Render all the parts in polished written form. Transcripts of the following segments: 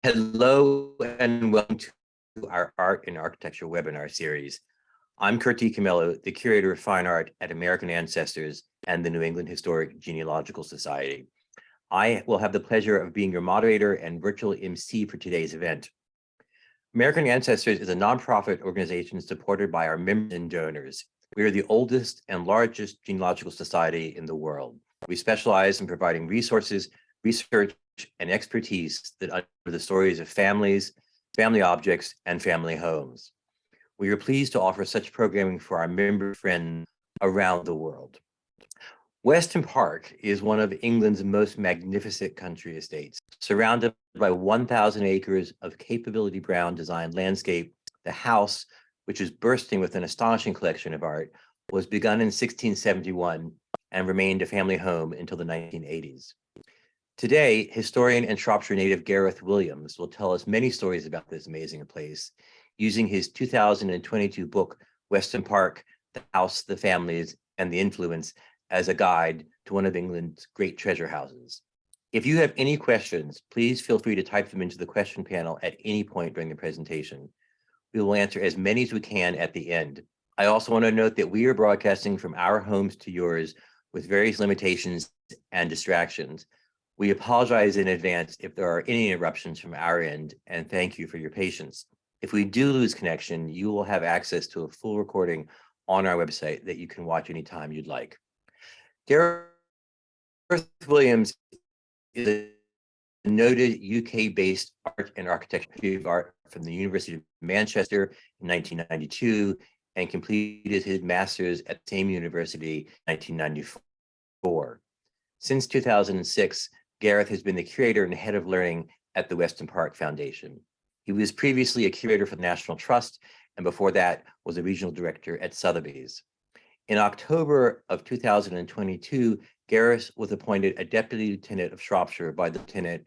Hello and welcome to our Art and Architecture webinar series. I'm Curt DiCamillo, the Curator of Fine Art at American Ancestors and the New England Historic Genealogical Society. I will have the pleasure of being your moderator and virtual MC for today's event. American Ancestors is a nonprofit organization supported by our members and donors. We are the oldest and largest genealogical society in the world. We specialize in providing resources, research, and expertise that uncover the stories of families, family objects, and family homes. We are pleased to offer such programming for our member friends around the world. Weston Park is one of England's most magnificent country estates. Surrounded by 1,000 acres of Capability Brown designed landscape, the house, which is bursting with an astonishing collection of art, was begun in 1671 and remained a family home until the 1980s. Today, historian and Shropshire native Gareth Williams will tell us many stories about this amazing place, using his 2022 book, Weston Park, The House, the Families, and the Influence, as a guide to one of England's great treasure houses. If you have any questions, please feel free to type them into the question panel at any point during the presentation. We will answer as many as we can at the end. I also want to note that we are broadcasting from our homes to yours with various limitations and distractions. We apologize in advance if there are any interruptions from our end, and thank you for your patience. If we do lose connection, you will have access to a full recording on our website that you can watch anytime you'd like. Gareth Williams is a noted UK-based art and architecture of art from the University of Manchester in 1992 and completed his master's at the same university in 1994. Since 2006, Gareth has been the curator and head of learning at the Weston Park Foundation. He was previously a curator for the National Trust, and before that was a regional director at Sotheby's. In October of 2022, Gareth was appointed a deputy lieutenant of Shropshire by the lieutenant,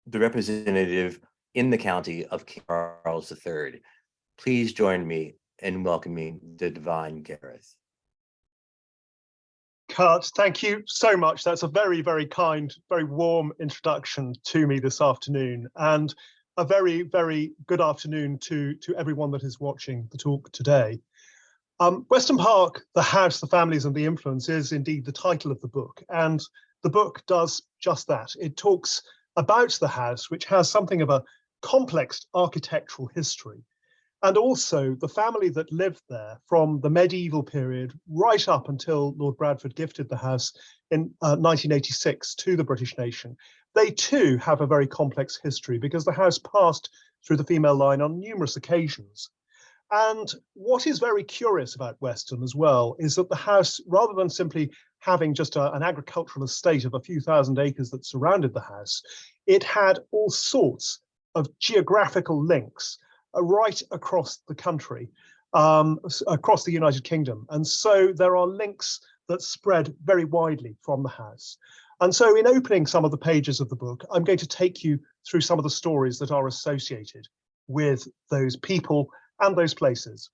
the representative in the county of King Charles III. Please join me in welcoming the divine Gareth. Curt, thank you so much. That's a very, very kind, very warm introduction to me this afternoon, and a very, very good afternoon to everyone that is watching the talk today. Weston Park, The House, the Families and the Influence is indeed the title of the book, and the book does just that. It talks about the house, which has something of a complex architectural history, and also the family that lived there from the medieval period right up until Lord Bradford gifted the house in 1986 to the British nation. They too have a very complex history because the house passed through the female line on numerous occasions. And what is very curious about Weston as well is that the house, rather than simply having just an agricultural estate of a few thousand acres that surrounded the house, it had all sorts of geographical links right across the country, across the United Kingdom. And so there are links that spread very widely from the house. And so in opening some of the pages of the book, I'm going to take you through some of the stories that are associated with those people and those places.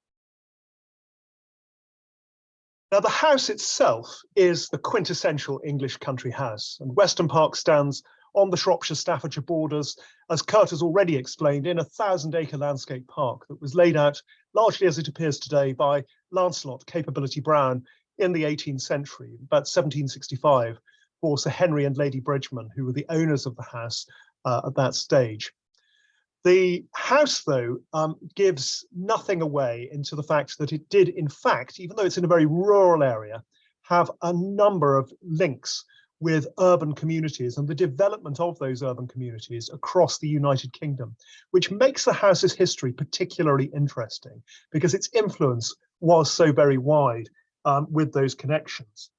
Now, the house itself is the quintessential English country house, and Weston Park stands on the Shropshire-Staffordshire borders, as Curt has already explained, in a 1,000-acre landscape park that was laid out largely as it appears today by Lancelot Capability Brown in the 18th century, about 1765, for Sir Henry and Lady Bridgeman, who were the owners of the house at that stage. The house, though, gives nothing away into the fact that it did, in fact, even though it's in a very rural area, have a number of links with urban communities and the development of those urban communities across the United Kingdom, which makes the house's history particularly interesting because its influence was so very wide with those connections.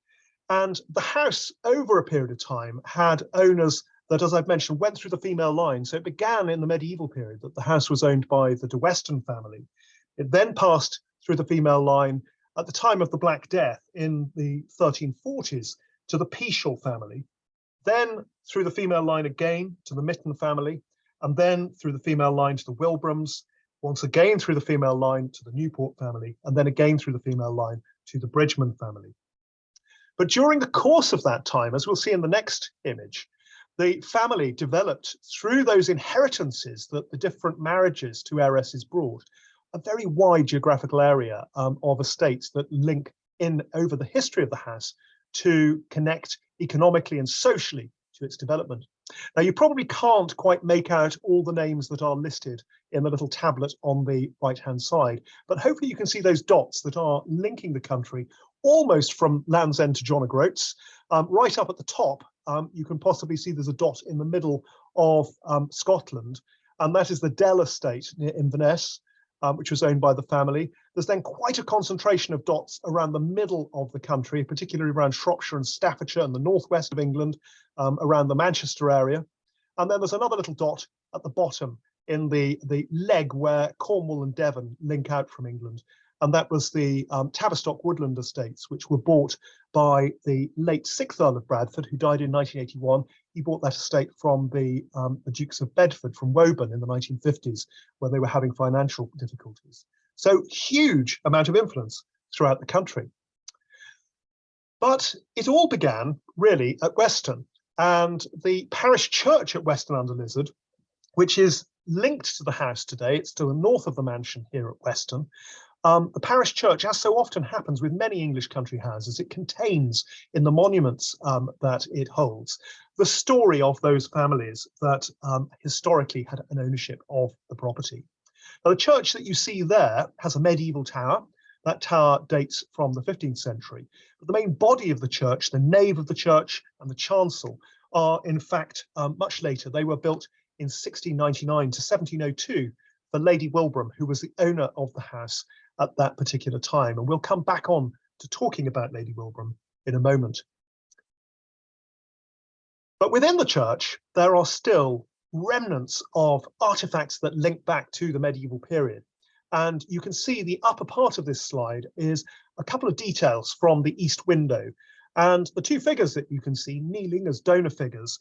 And the house, over a period of time, had owners that, as I've mentioned, went through the female line. So it began in the medieval period that the house was owned by the Weston family. It then passed through the female line at the time of the Black Death in the 1340s to the Peashall family, then through the female line again to the Mitten family, and then through the female line to the Wilbrams, once again through the female line to the Newport family, and then again through the female line to the Bridgeman family. But during the course of that time, as we'll see in the next image, The family developed through those inheritances that the different marriages to heiresses brought a very wide geographical area of estates that link in over the history of the house to connect economically and socially to its development. Now, you probably can't quite make out all the names that are listed in the little tablet on the right-hand side, but hopefully you can see those dots that are linking the country almost from Land's End to John O'Groats. Right up at the top, you can possibly see there's a dot in the middle of Scotland, and that is the Dell estate near Inverness, which was owned by the family. There's then quite a concentration of dots around the middle of the country, particularly around Shropshire and Staffordshire and the northwest of England, around the Manchester area. And then there's another little dot at the bottom in the leg where Cornwall and Devon link out from England. And that was the Tavistock Woodland estates, which were bought by the late 6th Earl of Bradford, who died in 1981. He bought that estate from the Dukes of Bedford from Woburn in the 1950s, where they were having financial difficulties. So huge amount of influence throughout the country. But it all began really at Weston, and the parish church at Weston-under-Lizard, which is linked to the house today. It's to the north of the mansion here at Weston. The parish church, as so often happens with many English country houses, it contains in the monuments that it holds the story of those families that historically had an ownership of the property. Now, the church that you see there has a medieval tower. That tower dates from the 15th century. But the main body of the church, the nave of the church and the chancel, are in fact much later. They were built in 1699 to 1702 for Lady Wilbraham, who was the owner of the house at that particular time. And we'll come back on to talking about Lady Wilbraham in a moment. But within the church, there are still remnants of artifacts that link back to the medieval period. And you can see the upper part of this slide is a couple of details from the east window. And the two figures that you can see kneeling as donor figures,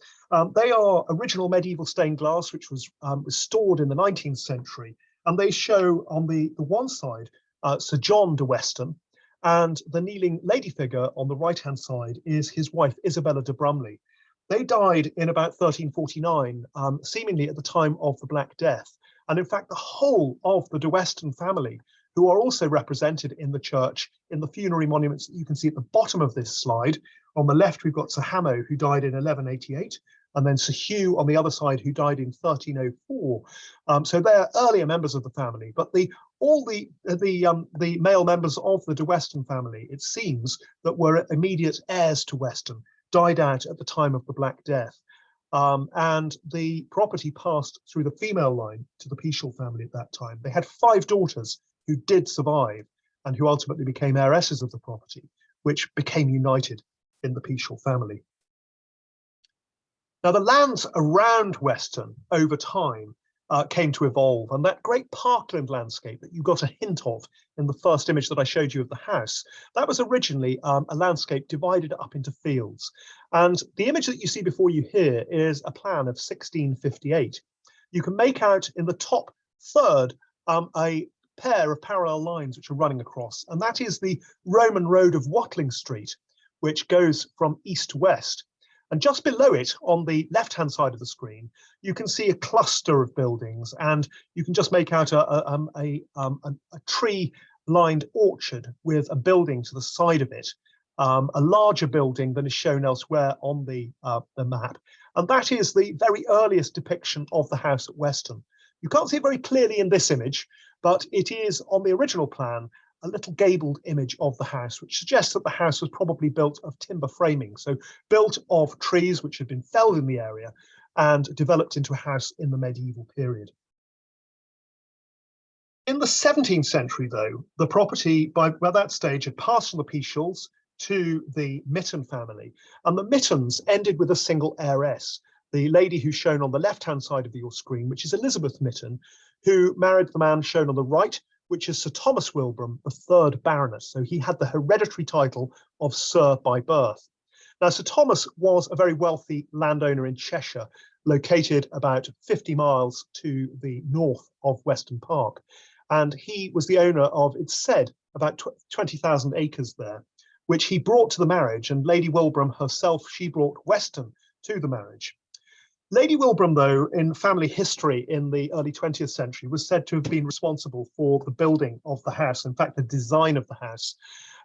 they are original medieval stained glass, which was restored in the 19th century. And they show on the one side, Sir John de Weston, and the kneeling lady figure on the right-hand side is his wife, Isabella de Brumley. They died in about 1349, seemingly at the time of the Black Death. And in fact, the whole of the de Weston family, who are also represented in the church in the funerary monuments that you can see at the bottom of this slide. On the left, we've got Sir Hamo, who died in 1188, and then Sir Hugh on the other side, who died in 1304. So they're earlier members of the family, but all the male members of the de Weston family, it seems, that were immediate heirs to Weston, died out at the time of the Black Death. And the property passed through the female line to the Peashall family at that time. They had 5 daughters who did survive and who ultimately became heiresses of the property, which became united in the Peashall family. Now, the lands around Weston over time came to evolve, and that great parkland landscape that you got a hint of in the first image that I showed you of the house, that was originally a landscape divided up into fields. And the image that you see before you here is a plan of 1658. You can make out in the top third a pair of parallel lines which are running across, and that is the Roman road of Watling Street, which goes from east to west. And just below it, on the left-hand side of the screen, you can see a cluster of buildings, and you can just make out a tree-lined orchard with a building to the side of it, a larger building than is shown elsewhere on the map. And that is the very earliest depiction of the house at Weston. You can't see it very clearly in this image, but it is on the original plan a little gabled image of the house, which suggests that the house was probably built of timber framing, so built of trees which had been felled in the area and developed into a house in the medieval period. In the 17th century, though, the property by that stage had passed from the Peashalls to the Mitton family, and the Mittons ended with a single heiress, the lady who's shown on the left-hand side of your screen, which is Elizabeth Mitton, who married the man shown on the right, which is Sir Thomas Wilbraham, the 3rd Baronet. So he had the hereditary title of Sir by birth. Now, Sir Thomas was a very wealthy landowner in Cheshire, located about 50 miles to the north of Weston Park. And he was the owner of, it's said, about 20,000 acres there, which he brought to the marriage. And Lady Wilbraham herself, she brought Weston to the marriage. Lady Wilbraham, though, in family history in the early 20th century, was said to have been responsible for the building of the house, in fact, the design of the house.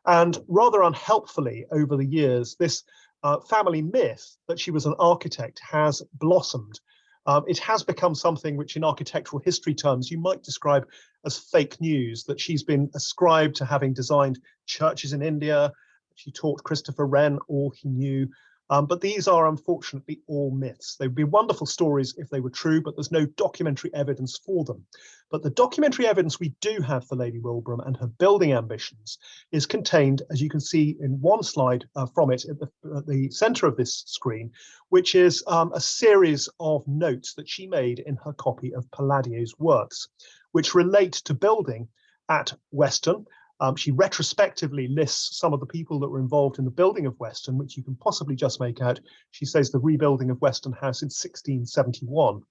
And rather unhelpfully over the years, this family myth that she was an architect has blossomed. It has become something which in architectural history terms you might describe as fake news, that she's been ascribed to having designed churches in India. She taught Christopher Wren all he knew. But these are unfortunately all myths. They would be wonderful stories if they were true, but there's no documentary evidence for them. But the documentary evidence we do have for Lady Wilbraham and her building ambitions is contained, as you can see in one slide from it at the center of this screen, which is a series of notes that she made in her copy of Palladio's works, which relate to building at Weston. She retrospectively lists some of the people that were involved in the building of Weston, which you can possibly just make out. She says the rebuilding of Weston House in 1671.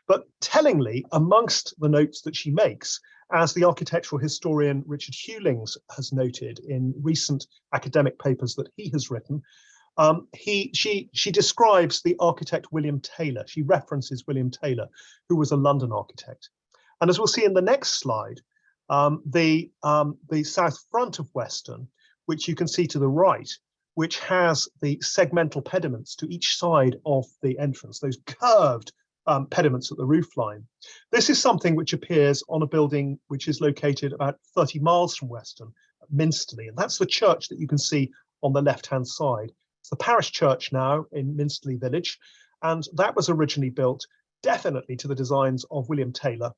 But tellingly, amongst the notes that she makes, as the architectural historian Richard Hewlings has noted in recent academic papers that he has written, she describes the architect William Taylor. She references William Taylor, who was a London architect. And as we'll see in the next slide, the south front of Weston, which you can see to the right, which has the segmental pediments to each side of the entrance, those curved pediments at the roofline. This is something which appears on a building which is located about 30 miles from Weston, Minsterley, and that's the church that you can see on the left-hand side. It's the Parish Church now in Minsterley Village, and that was originally built definitely to the designs of William Taylor,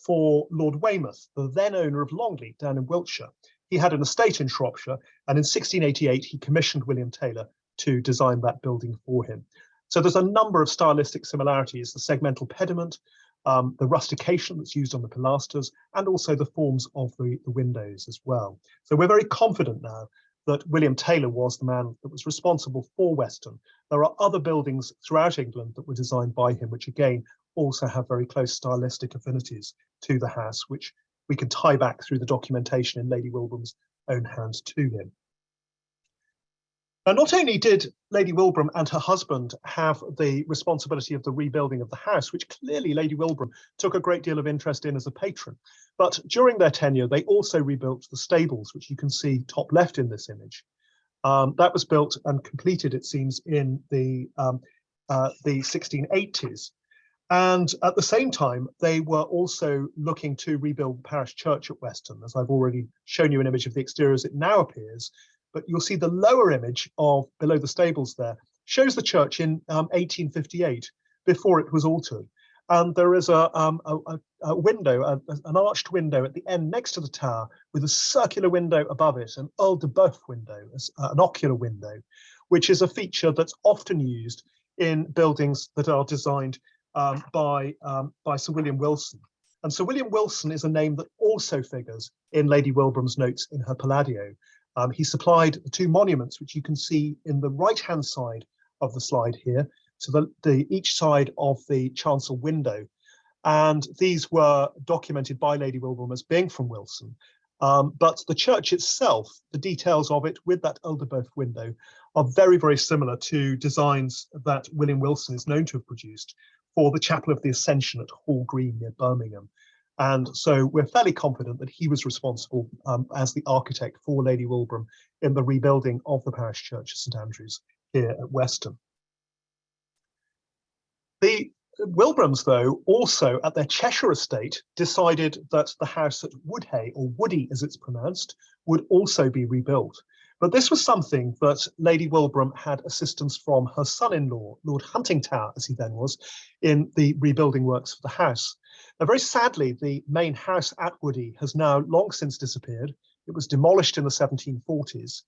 for Lord Weymouth, the then owner of Longleat down in Wiltshire. He had an estate in Shropshire, and in 1688 he commissioned William Taylor to design that building for him. So there's a number of stylistic similarities: the segmental pediment, the rustication that's used on the pilasters, and also the forms of the windows as well. So we're very confident now that William Taylor was the man that was responsible for Weston. There are other buildings throughout England that were designed by him, which again also have very close stylistic affinities to the house, which we can tie back through the documentation in Lady Wilbraham's own hands to him. Now, not only did Lady Wilbraham and her husband have the responsibility of the rebuilding of the house, which clearly Lady Wilbraham took a great deal of interest in as a patron, but during their tenure, they also rebuilt the stables, which you can see top left in this image. That was built and completed, it seems, in the 1680s. And at the same time, they were also looking to rebuild the parish church at Weston. As I've already shown you an image of the exterior as it now appears, but you'll see the lower image of below the stables there shows the church in 1858, before it was altered. And there is a window, an arched window at the end next to the tower with a circular window above it, an Earl de Boeuf window, an ocular window, which is a feature that's often used in buildings that are designed by Sir William Wilson. And Sir William Wilson is a name that also figures in Lady Wilbraham's notes in her Palladio. He supplied the two monuments, which you can see in the right-hand side of the slide here, to each side of the chancel window. And these were documented by Lady Wilbraham as being from Wilson. But the church itself, the details of it with that Earl de Boeuf window, are very, very similar to designs that William Wilson is known to have produced for the Chapel of the Ascension at Hall Green near Birmingham. And so we're fairly confident that he was responsible as the architect for Lady Wilbraham in the rebuilding of the parish church of St Andrews here at Weston. The Wilbrahams, though, also at their Cheshire estate decided that the house at Woodhay, or Woody as it's pronounced, would also be rebuilt. But this was something that Lady Wilbraham had assistance from her son-in-law, Lord Huntingtower, as he then was, in the rebuilding works for the house. Now, very sadly, the main house at Woody has now long since disappeared. It was demolished in the 1740s,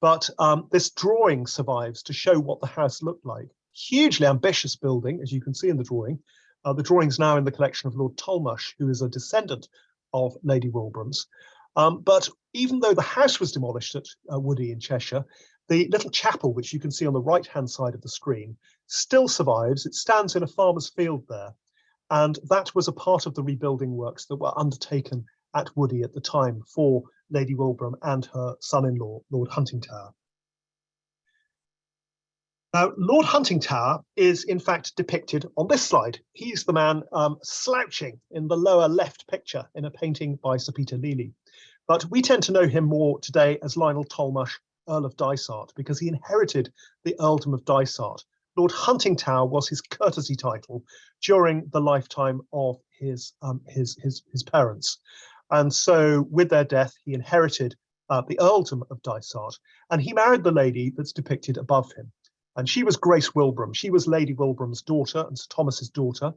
but this drawing survives to show what the house looked like. Hugely ambitious building, as you can see in the drawing. The drawing's now in the collection of Lord Tulmush, who is a descendant of Lady Wilbraham's. But even though the house was demolished at Woody in Cheshire, the little chapel, which you can see on the right-hand side of the screen, still survives. It stands in a farmer's field there. And that was a part of the rebuilding works that were undertaken at Woody at the time for Lady Wilbraham and her son-in-law, Lord Huntingtower. Now, Lord Huntingtower is in fact depicted on this slide. He's the man slouching in the lower left picture in a painting by Sir Peter Lely. But we tend to know him more today as Lionel Tollemache, Earl of Dysart, because he inherited the earldom of Dysart. Lord Huntingtower was his courtesy title during the lifetime of his parents. And so with their death, he inherited the earldom of Dysart, and he married the lady that's depicted above him. And she was Grace Wilbraham. She was Lady Wilbraham's daughter and Sir Thomas's daughter.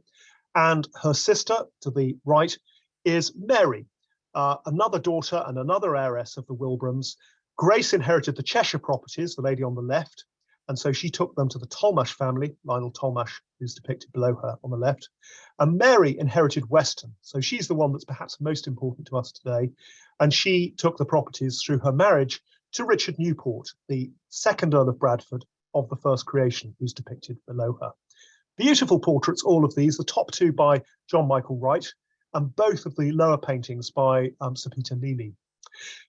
And her sister to the right is Mary, another daughter and another heiress of the Wilbrahams. Grace inherited the Cheshire properties, the lady on the left, and so she took them to the Tollemache family, Lionel Tollemache, who's depicted below her on the left. And Mary inherited Weston, so she's the one that's perhaps most important to us today. And she took the properties through her marriage to Richard Newport, the second Earl of Bradford of the first creation, who's depicted below her. Beautiful portraits, all of these, the top two by John Michael Wright, and both of the lower paintings by Sir Peter Lely.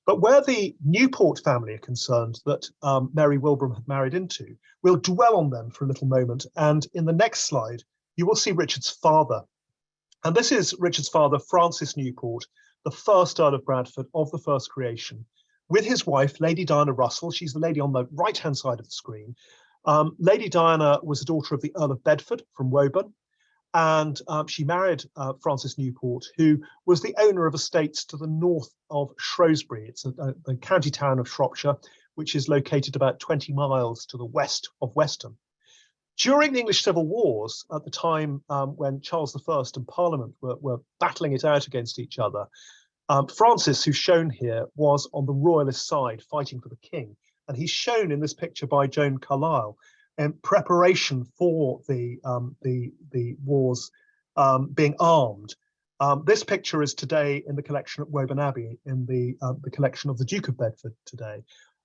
But where the Newport family are concerned, that Mary Wilbraham had married into, we'll dwell on them for a little moment. And in the next slide, you will see Richard's father. And this is Richard's father, Francis Newport, the first Earl of Bradford of the first creation, with his wife, Lady Diana Russell. She's the lady on the right-hand side of the screen. Lady Diana was a daughter of the Earl of Bedford from Woburn, and she married Francis Newport, who was the owner of estates to the north of Shrewsbury. It's the county town of Shropshire, which is located about 20 miles to the west of Weston. During the English Civil Wars, at the time when Charles I and Parliament were battling it out against each other, Francis, who's shown here, was on the royalist side fighting for the king. And he's shown in this picture by Joan Carlyle in preparation for the wars being armed. This picture is today in the collection at Woburn Abbey, in the collection of the Duke of Bedford today.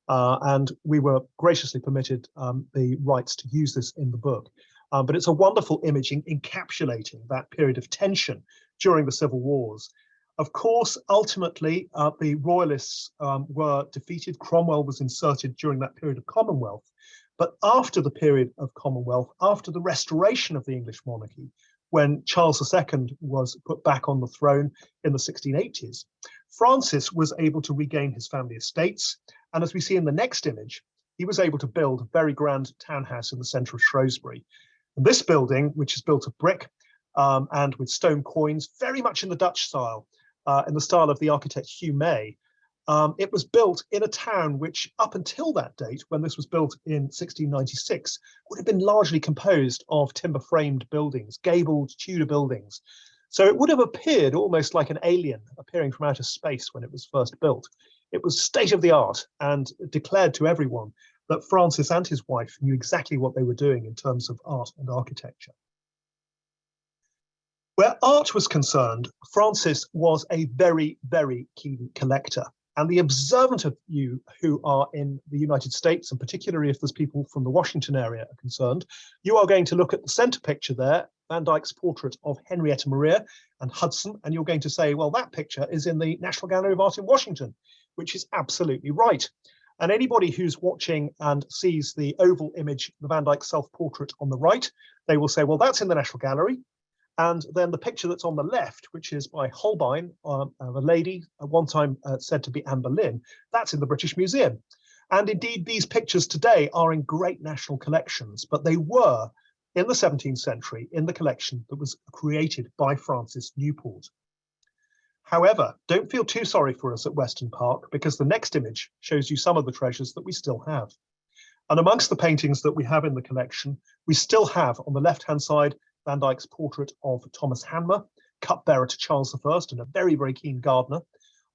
And we were graciously permitted the rights to use this in the book. But it's a wonderful image encapsulating that period of tension during the Civil Wars. Of course, ultimately, the royalists were defeated. Cromwell was inserted during that period of Commonwealth. But after the period of Commonwealth, after the restoration of the English monarchy, when Charles II was put back on the throne in the 1680s, Francis was able to regain his family estates. And as we see in the next image, he was able to build a very grand townhouse in the centre of Shrewsbury. And this building, which is built of brick and with stone coins, very much in the Dutch style, in the style of the architect Hugh May. It was built in a town which, up until that date, when this was built in 1696, would have been largely composed of timber-framed buildings, gabled Tudor buildings. So it would have appeared almost like an alien appearing from outer space when it was first built. It was state-of-the-art and declared to everyone that Francis and his wife knew exactly what they were doing in terms of art and architecture. Where art was concerned, Francis was a very, very keen collector. And the observant of you who are in the United States, and particularly if there's people from the Washington area are concerned, you are going to look at the center picture there, Van Dyck's portrait of Henrietta Maria and Hudson, and you're going to say, well, that picture is in the National Gallery of Art in Washington, which is absolutely right. And anybody who's watching and sees the oval image, the Van Dyck self-portrait on the right, they will say, well, that's in the National Gallery. And then the picture that's on the left, which is by Holbein, a lady at one time said to be Anne Boleyn, that's in the British Museum. And indeed, these pictures today are in great national collections, but they were in the 17th century in the collection that was created by Francis Newport. However, don't feel too sorry for us at Weston Park, because the next image shows you some of the treasures that we still have. And amongst the paintings that we have in the collection, we still have on the left-hand side Van Dyck's portrait of Thomas Hanmer, cupbearer to Charles I and a very, very keen gardener.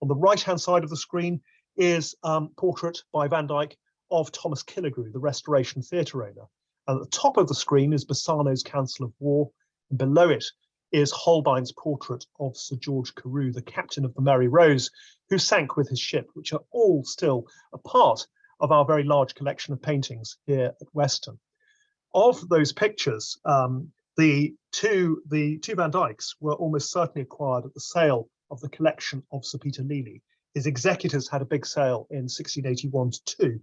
On the right-hand side of the screen is a portrait by Van Dyck of Thomas Killigrew, the Restoration Theatre owner. And at the top of the screen is Bassano's Council of War. And below it is Holbein's portrait of Sir George Carew, the captain of the Mary Rose, who sank with his ship, which are all still a part of our very large collection of paintings here at Weston. Of those pictures, the two Van Dycks were almost certainly acquired at the sale of the collection of Sir Peter Lely. His executors had a big sale in 1681-2,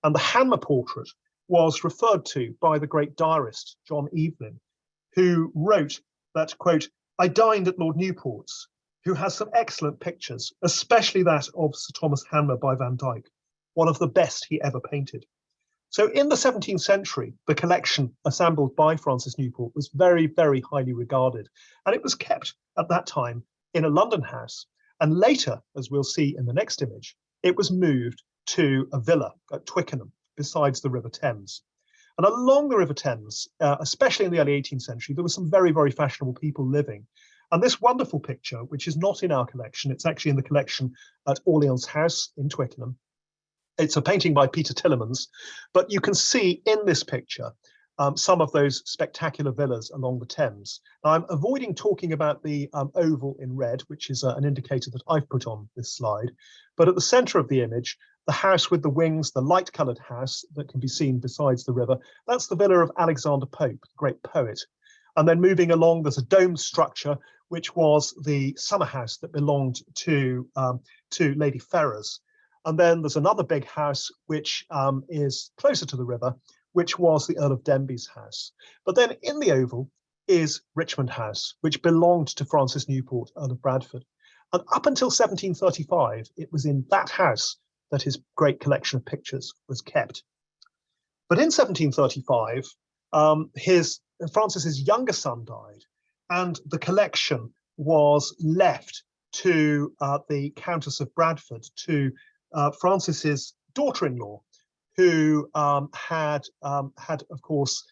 and the Hanmer portrait was referred to by the great diarist, John Evelyn, who wrote that, quote, "I dined at Lord Newport's, who has some excellent pictures, especially that of Sir Thomas Hanmer by Van Dyck, one of the best he ever painted." So in the 17th century, the collection assembled by Francis Newport was very, very highly regarded. And it was kept at that time in a London house. And later, as we'll see in the next image, it was moved to a villa at Twickenham, besides the River Thames. And along the River Thames, especially in the early 18th century, there were some very, very fashionable people living. And this wonderful picture, which is not in our collection, it's actually in the collection at Orleans House in Twickenham. It's a painting by Peter Tillemans, but you can see in this picture some of those spectacular villas along the Thames. Now, I'm avoiding talking about the oval in red, which is an indicator that I've put on this slide. But at the centre of the image, the house with the wings, the light-coloured house that can be seen besides the river, that's the villa of Alexander Pope, the great poet. And then moving along, there's a domed structure, which was the summer house that belonged to Lady Ferrers. And then there's another big house, which is closer to the river, which was the Earl of Denbigh's house. But then in the oval is Richmond House, which belonged to Francis Newport, Earl of Bradford. And up until 1735, it was in that house that his great collection of pictures was kept. But in 1735, Francis's younger son died, and the collection was left to the Countess of Bradford, to Francis's daughter-in-law, who had, of course,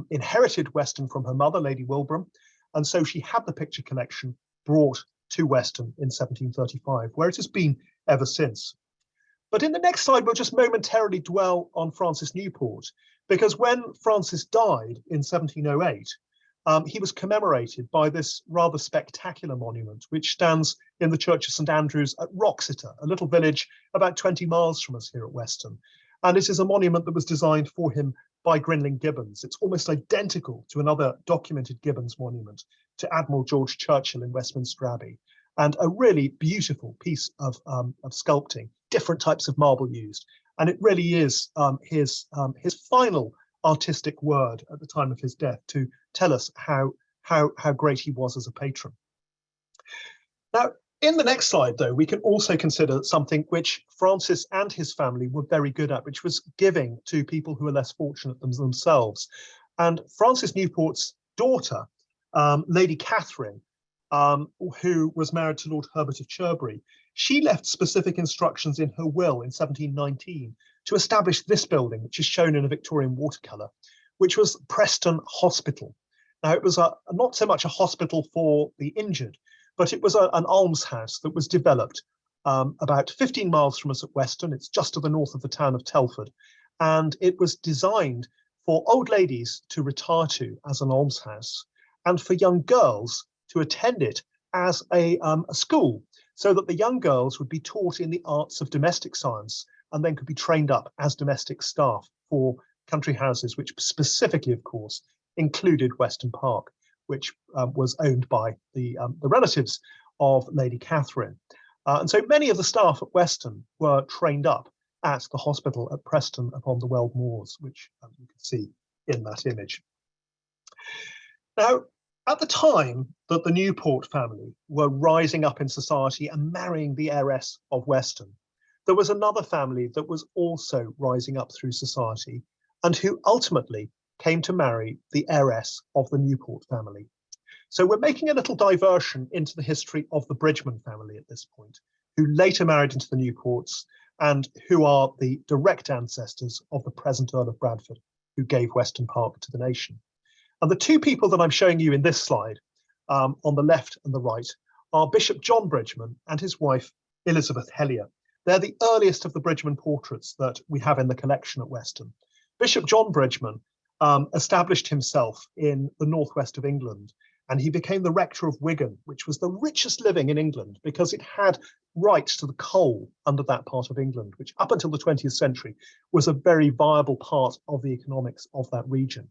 inherited Weston from her mother, Lady Wilbraham, and so she had the picture collection brought to Weston in 1735, where it has been ever since. But in the next slide, we'll just momentarily dwell on Francis Newport, because when Francis died in 1708, he was commemorated by this rather spectacular monument, which stands in the Church of St Andrews at Wroxeter, a little village about 20 miles from us here at Weston. And it is a monument that was designed for him by Grinling Gibbons. It's almost identical to another documented Gibbons monument to Admiral George Churchill in Westminster Abbey, and a really beautiful piece of sculpting, different types of marble used. And it really is his final artistic word at the time of his death to tell us how great he was as a patron. Now, in the next slide, though, we can also consider something which Francis and his family were very good at, which was giving to people who are less fortunate than themselves. And Francis Newport's daughter, Lady Catherine, who was married to Lord Herbert of Cherbury, she left specific instructions in her will in 1719 to establish this building, which is shown in a Victorian watercolour, which was Preston Hospital. Now, it was not so much a hospital for the injured, but it was an almshouse that was developed about 15 miles from us at Weston. It's just to the north of the town of Telford. And it was designed for old ladies to retire to as an almshouse, and for young girls to attend it as a school, so that the young girls would be taught in the arts of domestic science and then could be trained up as domestic staff for country houses, which specifically, of course, included Weston Park, which was owned by the relatives of Lady Catherine. And so many of the staff at Weston were trained up at the hospital at Preston upon the Weald Moors, which you can see in that image. Now, at the time that the Newport family were rising up in society and marrying the heiress of Weston, there was another family that was also rising up through society and who ultimately came to marry the heiress of the Newport family. So we're making a little diversion into the history of the Bridgeman family at this point, who later married into the Newports and who are the direct ancestors of the present Earl of Bradford, who gave Weston Park to the nation. And the two people that I'm showing you in this slide, on the left and the right, are Bishop John Bridgeman and his wife, Elizabeth Hellier. They're the earliest of the Bridgeman portraits that we have in the collection at Weston. Bishop John Bridgeman established himself in the northwest of England, and he became the rector of Wigan, which was the richest living in England because it had rights to the coal under that part of England, which up until the 20th century was a very viable part of the economics of that region.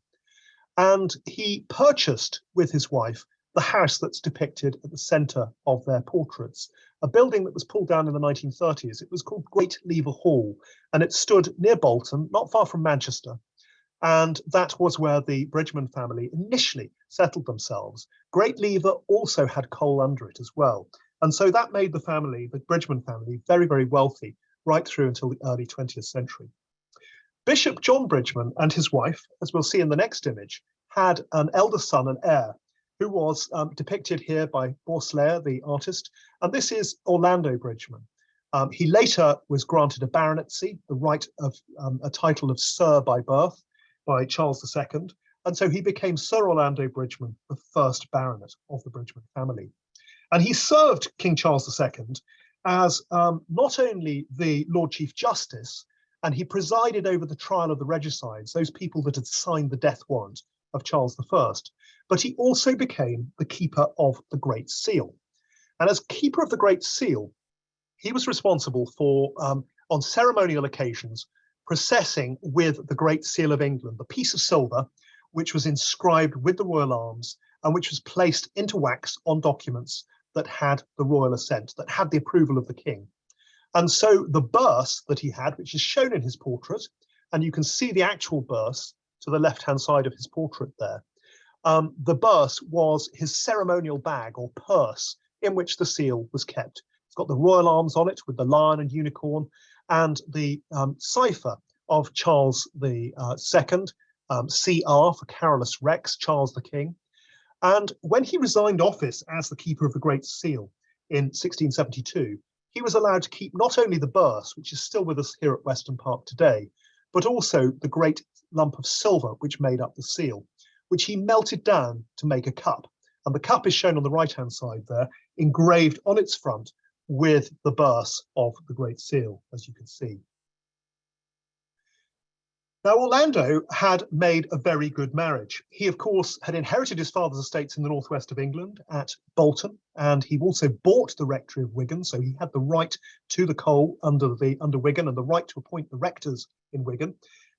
And he purchased with his wife the house that's depicted at the centre of their portraits, a building that was pulled down in the 1930s. It was called Great Lever Hall, and it stood near Bolton, not far from Manchester. And that was where the Bridgeman family initially settled themselves. Great Lever also had coal under it as well. And so that made the family, the Bridgeman family, very, very wealthy right through until the early 20th century. Bishop John Bridgeman and his wife, as we'll see in the next image, had an eldest son and heir who was depicted here by Borslayer, the artist. And this is Orlando Bridgeman. He later was granted a baronetcy, the right of a title of Sir by birth, by Charles II. And so he became Sir Orlando Bridgeman, the first baronet of the Bridgeman family. And he served King Charles II as not only the Lord Chief Justice, and he presided over the trial of the regicides, those people that had signed the death warrant of Charles I, but he also became the keeper of the Great Seal. And as keeper of the Great Seal, he was responsible for, on ceremonial occasions, processing with the Great Seal of England, the piece of silver which was inscribed with the royal arms and which was placed into wax on documents that had the royal assent, that had the approval of the king. And so the burse that he had, which is shown in his portrait, and you can see the actual burse to the left-hand side of his portrait there, the burse was his ceremonial bag or purse in which the seal was kept. It's got the royal arms on it with the lion and unicorn, and the cipher of Charles II, CR for Carolus Rex, Charles the King. And when he resigned office as the keeper of the Great Seal in 1672, he was allowed to keep not only the burse, which is still with us here at Weston Park today, but also the great lump of silver which made up the seal, which he melted down to make a cup. And the cup is shown on the right-hand side there, engraved on its front with the burse of the Great Seal, as you can see. Now, Orlando had made a very good marriage. He, of course, had inherited his father's estates in the northwest of England at Bolton, and he also bought the rectory of Wigan, so he had the right to the coal under Wigan and the right to appoint the rectors in Wigan.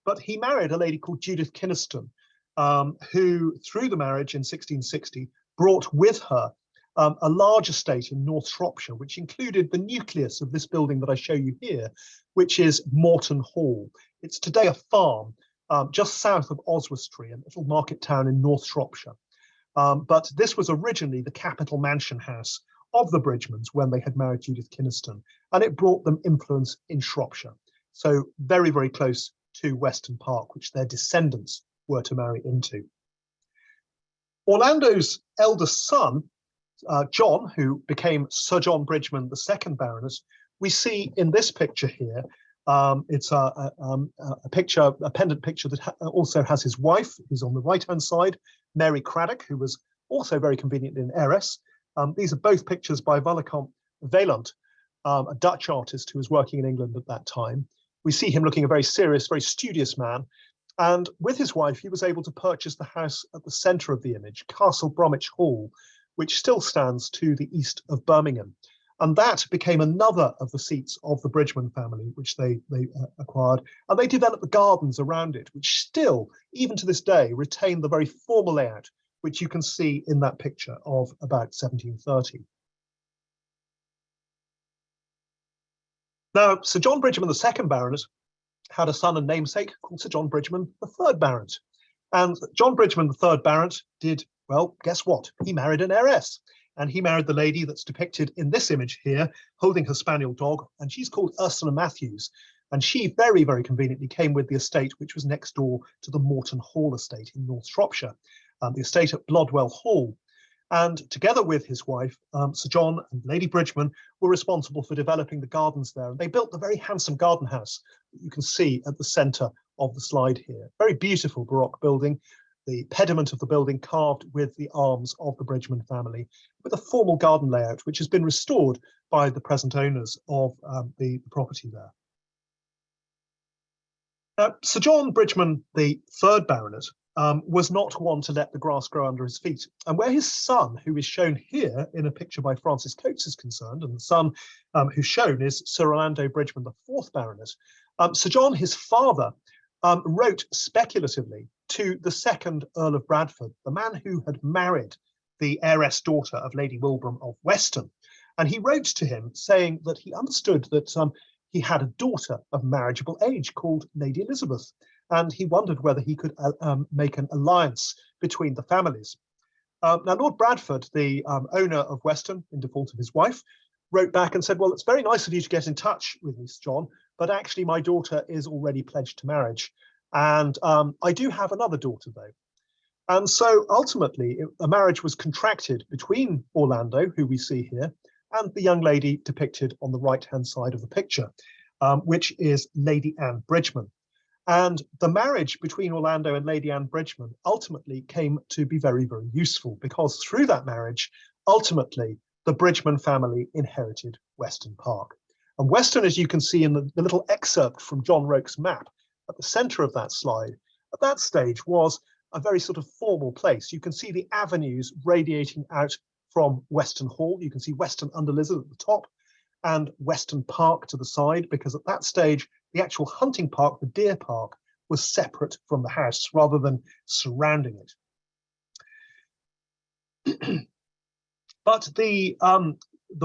But he married a lady called Judith Kynaston, who, through the marriage in 1660, brought with her a large estate in North Shropshire, which included the nucleus of this building that I show you here, which is Morton Hall. It's today a farm just south of Oswestry, a little market town in North Shropshire. But this was originally the capital mansion house of the Bridgemans when they had married Judith Kynaston, and it brought them influence in Shropshire. So very, very close to Weston Park, which their descendants were to marry into. Orlando's eldest son, John, who became Sir John Bridgeman, the second Baronet, we see in this picture here. It's a picture, a pendant picture that also has his wife, who's on the right-hand side, Mary Craddock, who was also very conveniently an heiress. These are both pictures by Vicomte Vaillant, a Dutch artist who was working in England at that time. We see him looking a very serious, very studious man. And with his wife, he was able to purchase the house at the centre of the image, Castle Bromwich Hall, which still stands to the east of Birmingham. And that became another of the seats of the Bridgeman family, which they acquired. And they developed the gardens around it, which still, even to this day, retain the very formal layout, which you can see in that picture of about 1730. Now, Sir John Bridgeman, the second Baronet, had a son and namesake called Sir John Bridgeman, the third Baronet. And John Bridgeman, the third Baronet, did, well, guess what? He married an heiress. And he married the lady that's depicted in this image here, holding her spaniel dog, and she's called Ursula Matthews. And she very, very conveniently came with the estate, which was next door to the Morton Hall estate in North Shropshire, the estate at Blodwell Hall. And together with his wife, Sir John and Lady Bridgeman were responsible for developing the gardens there. And they built the very handsome garden house that you can see at the centre of the slide here. Very beautiful Baroque building. The pediment of the building carved with the arms of the Bridgeman family, with a formal garden layout, which has been restored by the present owners of the property there. Now, Sir John Bridgeman, the third Baronet, was not one to let the grass grow under his feet. And where his son, who is shown here in a picture by Francis Coates, is concerned, and the son who's shown is Sir Orlando Bridgeman, the fourth Baronet, Sir John, his father, wrote speculatively to the second Earl of Bradford, the man who had married the heiress daughter of Lady Wilbraham of Weston. And he wrote to him saying that he understood that he had a daughter of marriageable age called Lady Elizabeth, and he wondered whether he could make an alliance between the families. Now, Lord Bradford, the owner of Weston, in default of his wife, wrote back and said, well, it's very nice of you to get in touch with me, John, but actually my daughter is already pledged to marriage. And I do have another daughter, though. And so ultimately, a marriage was contracted between Orlando, who we see here, and the young lady depicted on the right-hand side of the picture, which is Lady Anne Bridgeman. And the marriage between Orlando and Lady Anne Bridgeman ultimately came to be very, very useful, because through that marriage, ultimately, the Bridgeman family inherited Weston Park. And Weston, as you can see in the little excerpt from John Roke's map at the centre of that slide, at that stage was a very sort of formal place. You can see the avenues radiating out from Weston Hall. You can see Weston under Lizard at the top and Weston Park to the side, because at that stage, the actual hunting park, the deer park, was separate from the house rather than surrounding it. But the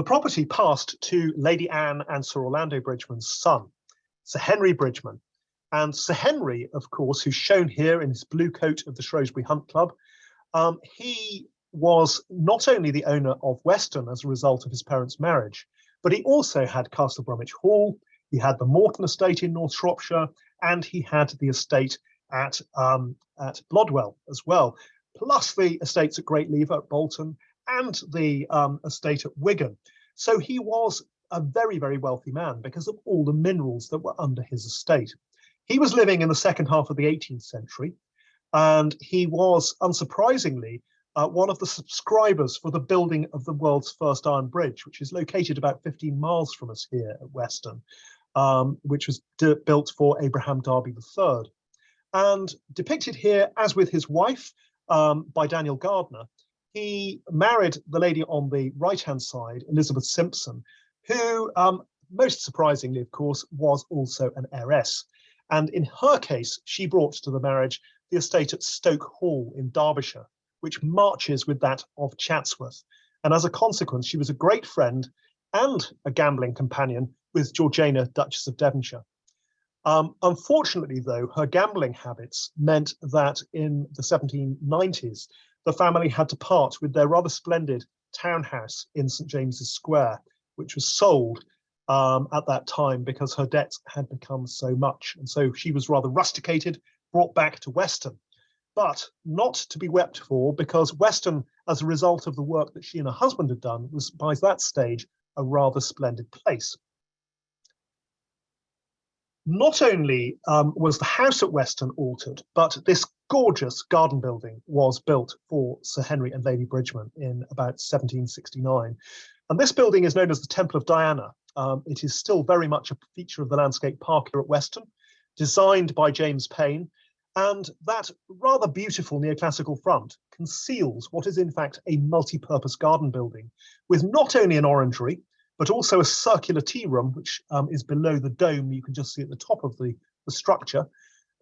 property passed to Lady Anne and Sir Orlando Bridgeman's son, Sir Henry Bridgeman. And Sir Henry, of course, who's shown here in his blue coat of the Shrewsbury Hunt Club, he was not only the owner of Weston as a result of his parents' marriage, but he also had Castle Bromwich Hall, he had the Morton estate in North Shropshire, and he had the estate at Blodwell as well, plus the estates at Great Lever at Bolton and the estate at Wigan. So he was a very, very wealthy man because of all the minerals that were under his estate. He was living in the second half of the 18th century, and he was, unsurprisingly, one of the subscribers for the building of the world's first iron bridge, which is located about 15 miles from us here at Weston, which was built for Abraham Darby III. And depicted here, as with his wife, by Daniel Gardner, he married the lady on the right-hand side, Elizabeth Simpson, who, most surprisingly, of course, was also an heiress. And in her case, she brought to the marriage the estate at Stoke Hall in Derbyshire, which marches with that of Chatsworth. And as a consequence, she was a great friend and a gambling companion with Georgiana, Duchess of Devonshire. Unfortunately, though, her gambling habits meant that in the 1790s, the family had to part with their rather splendid townhouse in St. James's Square, which was sold at that time because her debts had become so much. And so she was rather rusticated, brought back to Weston, but not to be wept for, because Weston, as a result of the work that she and her husband had done, was by that stage a rather splendid place. Not only was the house at Weston altered, but this gorgeous garden building was built for Sir Henry and Lady Bridgeman in about 1769. And this building is known as the Temple of Diana. It is still very much a feature of the landscape park here at Weston, designed by James Payn. And that rather beautiful neoclassical front conceals what is in fact a multi-purpose garden building with not only an orangery, but also a circular tea room, which is below the dome. You can just see at the top of the structure.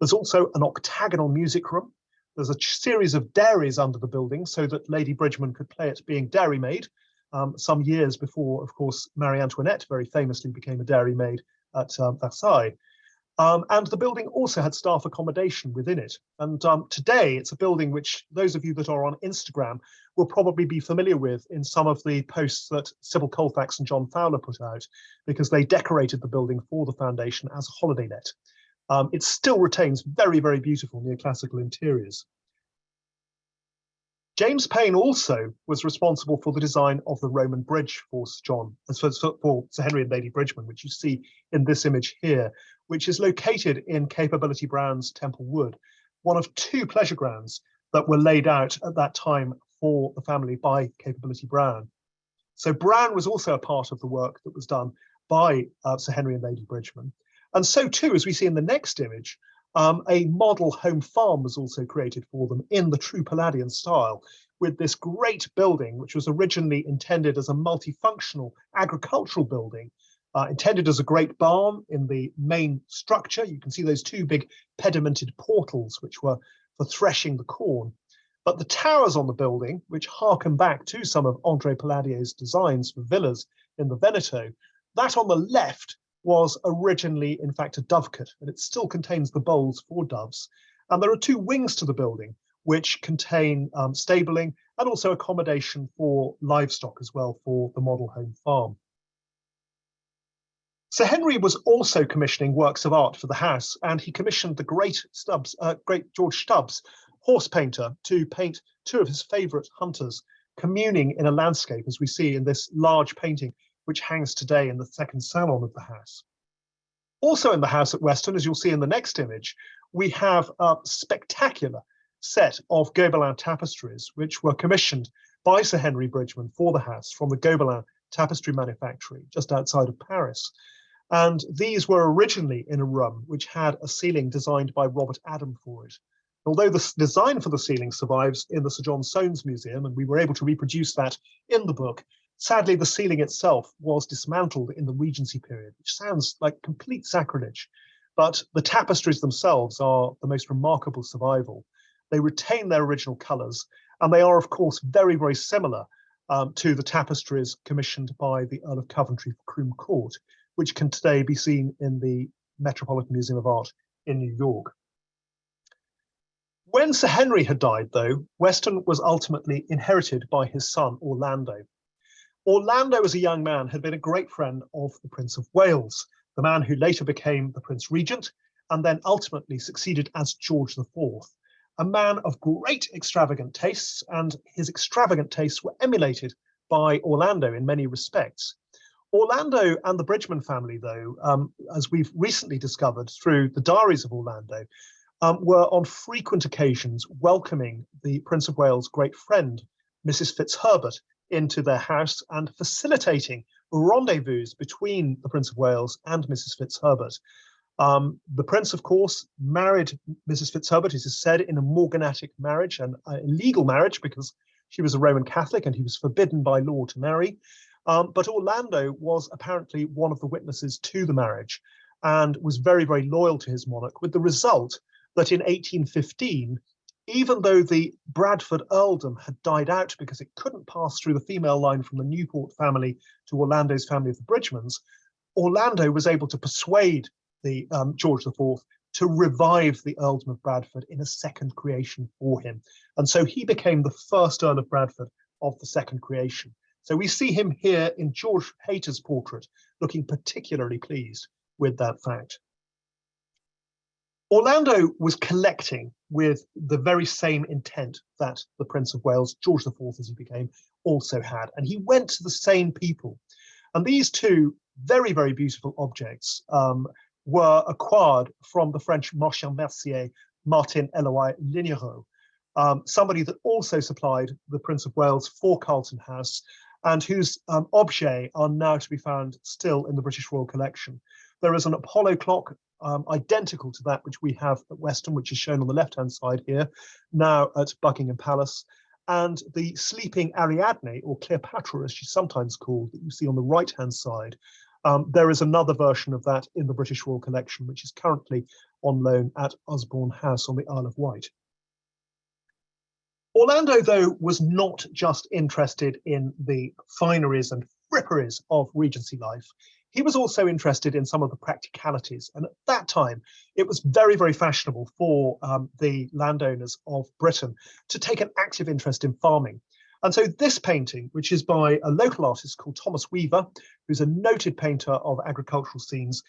There's also an octagonal music room. There's a series of dairies under the building so that Lady Bridgeman could play at being dairymaid, some years before, of course, Marie Antoinette very famously became a dairymaid at Versailles. And the building also had staff accommodation within it. And today it's a building which those of you that are on Instagram will probably be familiar with in some of the posts that Sybil Colfax and John Fowler put out, because they decorated the building for the foundation as a holiday let. It still retains very, very beautiful neoclassical interiors. James Payn also was responsible for the design of the Roman bridge for for Sir Henry and Lady Bridgeman, which you see in this image here, which is located in Capability Brown's Temple Wood, one of two pleasure grounds that were laid out at that time for the family by Capability Brown. So Brown was also a part of the work that was done by Sir Henry and Lady Bridgeman. And so too, as we see in the next image, a model home farm was also created for them in the true Palladian style, with this great building, which was originally intended as a multifunctional agricultural building, intended as a great barn in the main structure. You can see those two big pedimented portals, which were for threshing the corn. But the towers on the building, which harken back to some of André Palladier's designs for villas in the Veneto, that on the left was originally, in fact, a dovecote, and it still contains the bowls for doves. And there are two wings to the building, which contain stabling and also accommodation for livestock as well for the model home farm. Sir Henry was also commissioning works of art for the house, and he commissioned the great George Stubbs, horse painter, to paint two of his favourite hunters communing in a landscape, as we see in this large painting, which hangs today in the second salon of the house. Also in the house at Weston, as you'll see in the next image, we have a spectacular set of Gobelin tapestries, which were commissioned by Sir Henry Bridgeman for the house from the Gobelin tapestry manufactory just outside of Paris. And these were originally in a room which had a ceiling designed by Robert Adam for it. Although the design for the ceiling survives in the Sir John Soanes Museum, and we were able to reproduce that in the book, sadly, the ceiling itself was dismantled in the Regency period, which sounds like complete sacrilege. But the tapestries themselves are the most remarkable survival. They retain their original colours, and they are, of course, very, very similar to the tapestries commissioned by the Earl of Coventry for Croom Court, which can today be seen in the Metropolitan Museum of Art in New York. When Sir Henry had died, though, Weston was ultimately inherited by his son, Orlando. Orlando, as a young man, had been a great friend of the Prince of Wales, the man who later became the Prince Regent and then ultimately succeeded as George IV, a man of great extravagant tastes, and his extravagant tastes were emulated by Orlando in many respects. Orlando and the Bridgeman family, though, as we've recently discovered through the diaries of Orlando, were on frequent occasions welcoming the Prince of Wales' great friend, Mrs. Fitzherbert, into their house and facilitating rendezvous between the Prince of Wales and Mrs. Fitzherbert. The Prince, of course, married Mrs. Fitzherbert, as is said, in a morganatic marriage, an illegal marriage, because she was a Roman Catholic and he was forbidden by law to marry. But Orlando was apparently one of the witnesses to the marriage and was very, very loyal to his monarch, with the result that in 1815, even though the Bradford earldom had died out because it couldn't pass through the female line from the Newport family to Orlando's family of the Bridgemans, Orlando was able to persuade the George IV to revive the earldom of Bradford in a second creation for him. And so he became the first Earl of Bradford of the second creation. So we see him here in George Hayter's portrait, looking particularly pleased with that fact. Orlando was collecting with the very same intent that the Prince of Wales, George IV as he became, also had. And he went to the same people. And these two very, very beautiful objects were acquired from the French Marchand Mercier, Martin Eloy Lignerot, somebody that also supplied the Prince of Wales for Carlton House, and whose objets are now to be found still in the British Royal Collection. There is an Apollo clock identical to that which we have at Weston, which is shown on the left-hand side here, now at Buckingham Palace, and the sleeping Ariadne, or Cleopatra as she's sometimes called, that you see on the right-hand side. There is another version of that in the British Royal Collection, which is currently on loan at Usborne House on the Isle of Wight. Orlando, though, was not just interested in the fineries and fripperies of Regency life. He was also interested in some of the practicalities. And at that time, it was very, very fashionable for the landowners of Britain to take an active interest in farming. And so this painting, which is by a local artist called Thomas Weaver, who's a noted painter of agricultural scenes,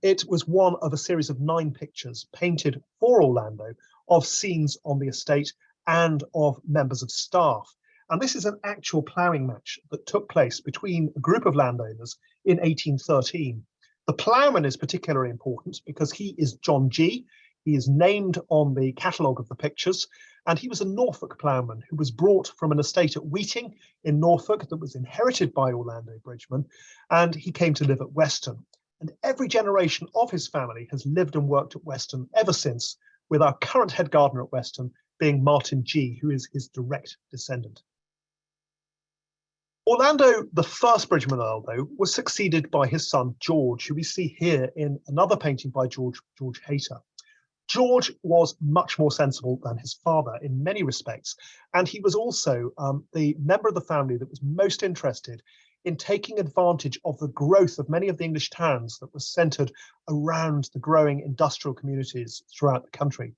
it was one of a series of 9 pictures painted for Orlando of scenes on the estate and of members of staff. And this is an actual ploughing match that took place between a group of landowners in 1813. The ploughman is particularly important because he is John G. He is named on the catalogue of the pictures, and he was a Norfolk ploughman who was brought from an estate at Weeting in Norfolk that was inherited by Orlando Bridgeman, and he came to live at Weston. And every generation of his family has lived and worked at Weston ever since, with our current head gardener at Weston being Martin G., who is his direct descendant. Orlando, the first Bridgeman Earl, though, was succeeded by his son George, who we see here in another painting by George Hayter. George was much more sensible than his father in many respects, and he was also the member of the family that was most interested in taking advantage of the growth of many of the English towns that were centred around the growing industrial communities throughout the country.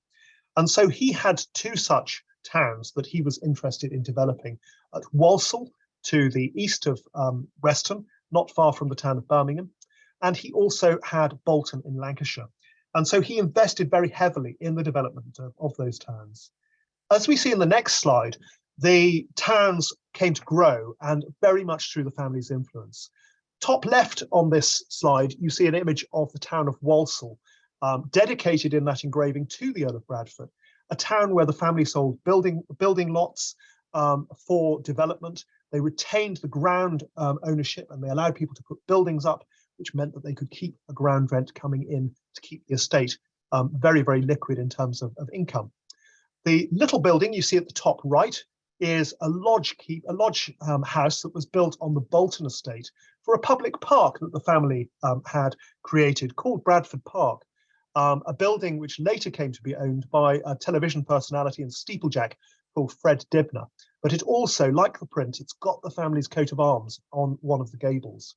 And so he had two such towns that he was interested in developing at Walsall, to the east of Weston, not far from the town of Birmingham. And he also had Bolton in Lancashire. And so he invested very heavily in the development of those towns. As we see in the next slide, the towns came to grow, and very much through the family's influence. Top left on this slide, you see an image of the town of Walsall, dedicated in that engraving to the Earl of Bradford, a town where the family sold building lots for development. They retained the ground ownership, and they allowed people to put buildings up, which meant that they could keep a ground rent coming in to keep the estate very, very liquid in terms of income. The little building you see at the top right is a lodge house that was built on the Bolton estate for a public park that the family had created called Bradford Park, a building which later came to be owned by a television personality and steeplejack called Fred Dibner. But it also, like the print, it's got the family's coat of arms on one of the gables.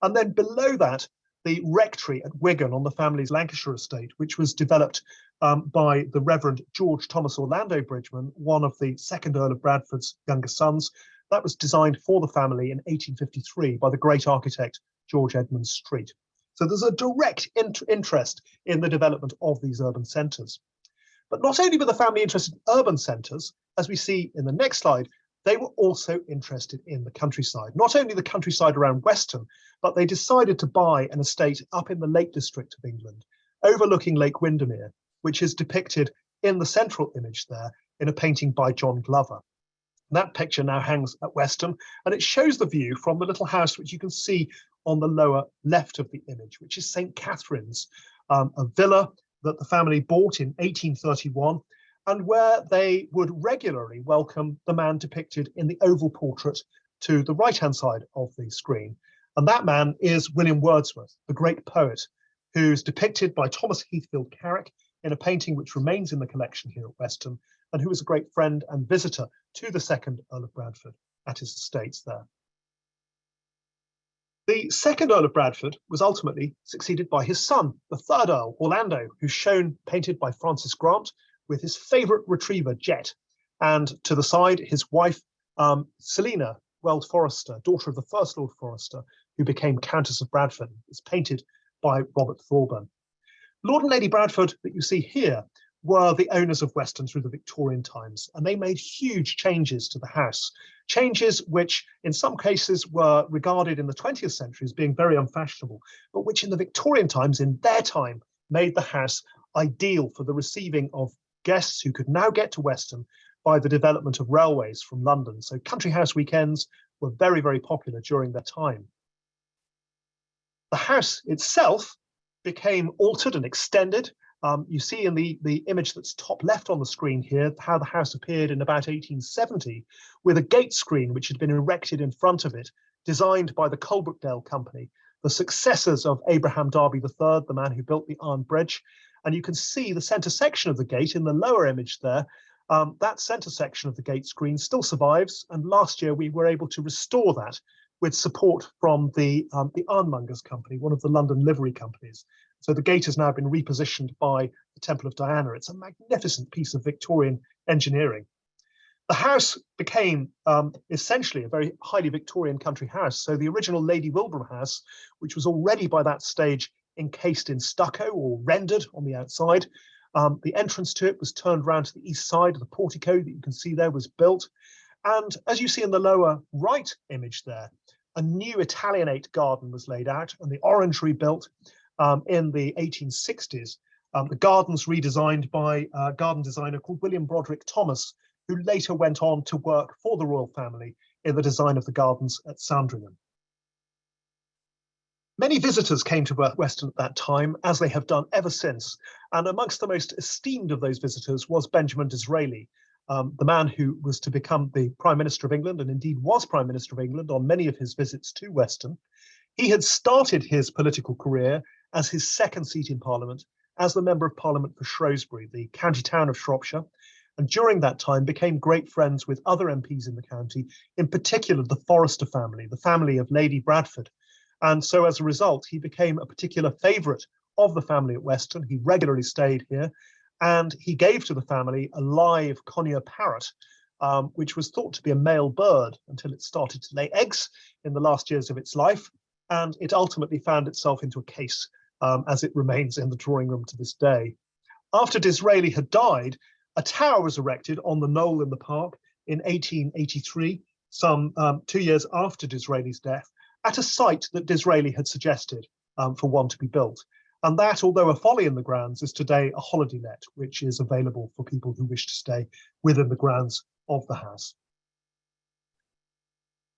And then below that, the rectory at Wigan on the family's Lancashire estate, which was developed by the Reverend George Thomas Orlando Bridgeman, one of the second Earl of Bradford's younger sons. That was designed for the family in 1853 by the great architect George Edmund Street. So there's a direct interest in the development of these urban centres. But not only were the family interested in urban centres, as we see in the next slide, they were also interested in the countryside. Not only the countryside around Weston, but they decided to buy an estate up in the Lake District of England, overlooking Lake Windermere, which is depicted in the central image there in a painting by John Glover. That picture now hangs at Weston, and it shows the view from the little house which you can see on the lower left of the image, which is St. Catherine's, a villa that the family bought in 1831, and where they would regularly welcome the man depicted in the oval portrait to the right-hand side of the screen. And that man is William Wordsworth, the great poet, who's depicted by Thomas Heathfield Carrick in a painting which remains in the collection here at Weston, and who was a great friend and visitor to the second Earl of Bradford at his estates there. The second Earl of Bradford was ultimately succeeded by his son, the third Earl, Orlando, who's shown painted by Francis Grant with his favourite retriever, Jet, and to the side, his wife, Selina Weld Forrester, daughter of the first Lord Forrester, who became Countess of Bradford. It's painted by Robert Thorburn. Lord and Lady Bradford that you see here were the owners of Weston through the Victorian times, and they made huge changes to the house, changes which in some cases were regarded in the 20th century as being very unfashionable, but which in the Victorian times, in their time, made the house ideal for the receiving of guests who could now get to Weston by the development of railways from London. So country house weekends were very, very popular during their time. The house itself became altered and extended. You see in the image that's top left on the screen here how the house appeared in about 1870 with a gate screen which had been erected in front of it, designed by the Coalbrookdale Company, the successors of Abraham Darby III, the man who built the Iron Bridge. And you can see the centre section of the gate in the lower image there. That centre section of the gate screen still survives, and last year we were able to restore that with support from the Ironmongers Company, one of the London livery companies. So the gate has now been repositioned by the Temple of Diana. It's a magnificent piece of Victorian engineering. The house became essentially a very highly Victorian country house. So the original Lady Wilbraham house, which was already by that stage encased in stucco or rendered on the outside, the entrance to it was turned round to the east side. The portico that you can see there was built. And as you see in the lower right image there, a new Italianate garden was laid out and the orangery built in the 1860s. The gardens redesigned by a garden designer called William Broderick Thomas, who later went on to work for the royal family in the design of the gardens at Sandringham. Many visitors came to Weston at that time, as they have done ever since, and amongst the most esteemed of those visitors was Benjamin Disraeli, the man who was to become the Prime Minister of England, and indeed was Prime Minister of England on many of his visits to Weston. He had started his political career as his second seat in Parliament, as the Member of Parliament for Shrewsbury, the county town of Shropshire, and during that time became great friends with other MPs in the county, in particular the Forrester family, the family of Lady Bradford. And so as a result, he became a particular favourite of the family at Weston. He regularly stayed here, and he gave to the family a live conger parrot, which was thought to be a male bird until it started to lay eggs in the last years of its life. And it ultimately found itself into a case, as it remains in the drawing room to this day. After Disraeli had died, a tower was erected on the knoll in the park in 1883, some 2 years after Disraeli's death, at a site that Disraeli had suggested for one to be built. And that, although a folly in the grounds, is today a holiday let, which is available for people who wish to stay within the grounds of the house.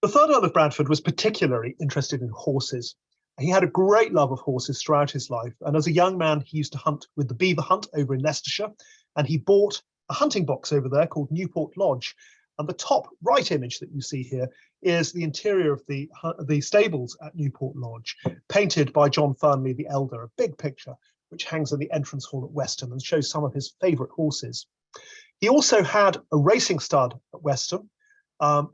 The third Earl of Bradford was particularly interested in horses. He had a great love of horses throughout his life, and as a young man he used to hunt with the Beaver Hunt over in Leicestershire, and he bought a hunting box over there called Newport Lodge. And the top right image that you see here is the interior of the stables at Newport Lodge, painted by John Fernley the Elder, a big picture which hangs in the entrance hall at Weston and shows some of his favourite horses. He also had a racing stud at Weston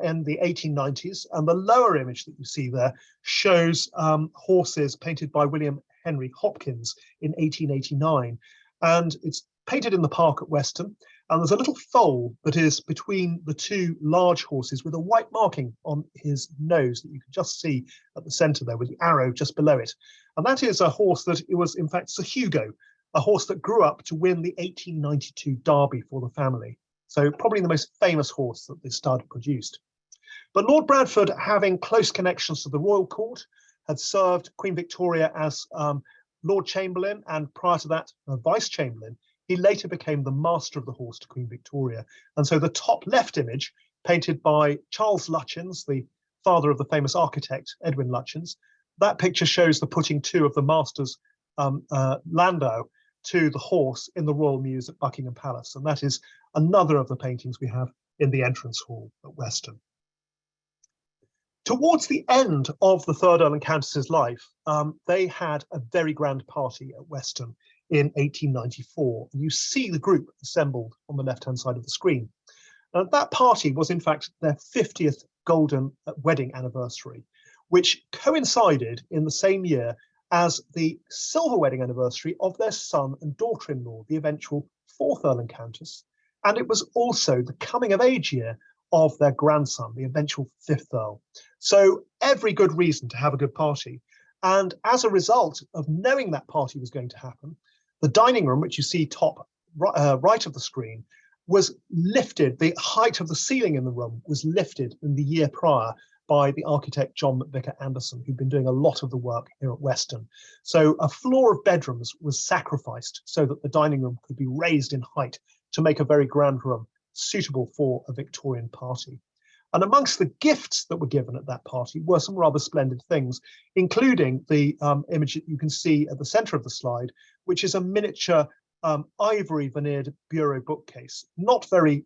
in the 1890s, and the lower image that you see there shows horses painted by William Henry Hopkins in 1889, and it's painted in the park at Weston. And there's a little foal that is between the two large horses with a white marking on his nose that you can just see at the centre there with the arrow just below it. And that is a horse that it was in fact Sir Hugo, a horse that grew up to win the 1892 Derby for the family. So probably the most famous horse that the stud produced. But Lord Bradford, having close connections to the royal court, had served Queen Victoria as Lord Chamberlain, and prior to that, Vice Chamberlain. He later became the master of the horse to Queen Victoria. And so the top left image, painted by Charles Lutyens, the father of the famous architect Edwin Lutyens, that picture shows the putting to of the master's landau to the horse in the Royal Mews at Buckingham Palace. And that is another of the paintings we have in the entrance hall at Weston. Towards the end of the third Earl and Countess's life, they had a very grand party at Weston in 1894. And you see the group assembled on the left-hand side of the screen. And that party was in fact their 50th golden wedding anniversary, which coincided in the same year as the silver wedding anniversary of their son and daughter-in-law, the eventual fourth Earl and Countess. And it was also the coming of age year of their grandson, the eventual fifth Earl. So every good reason to have a good party. And as a result of knowing that party was going to happen, the dining room, which you see top right of the screen, was lifted. The height of the ceiling in the room was lifted in the year prior by the architect John McVicar Anderson, who'd been doing a lot of the work here at Weston. So a floor of bedrooms was sacrificed so that the dining room could be raised in height to make a very grand room suitable for a Victorian party. And amongst the gifts that were given at that party were some rather splendid things, including the image that you can see at the center of the slide, which is a miniature ivory veneered bureau bookcase. Not very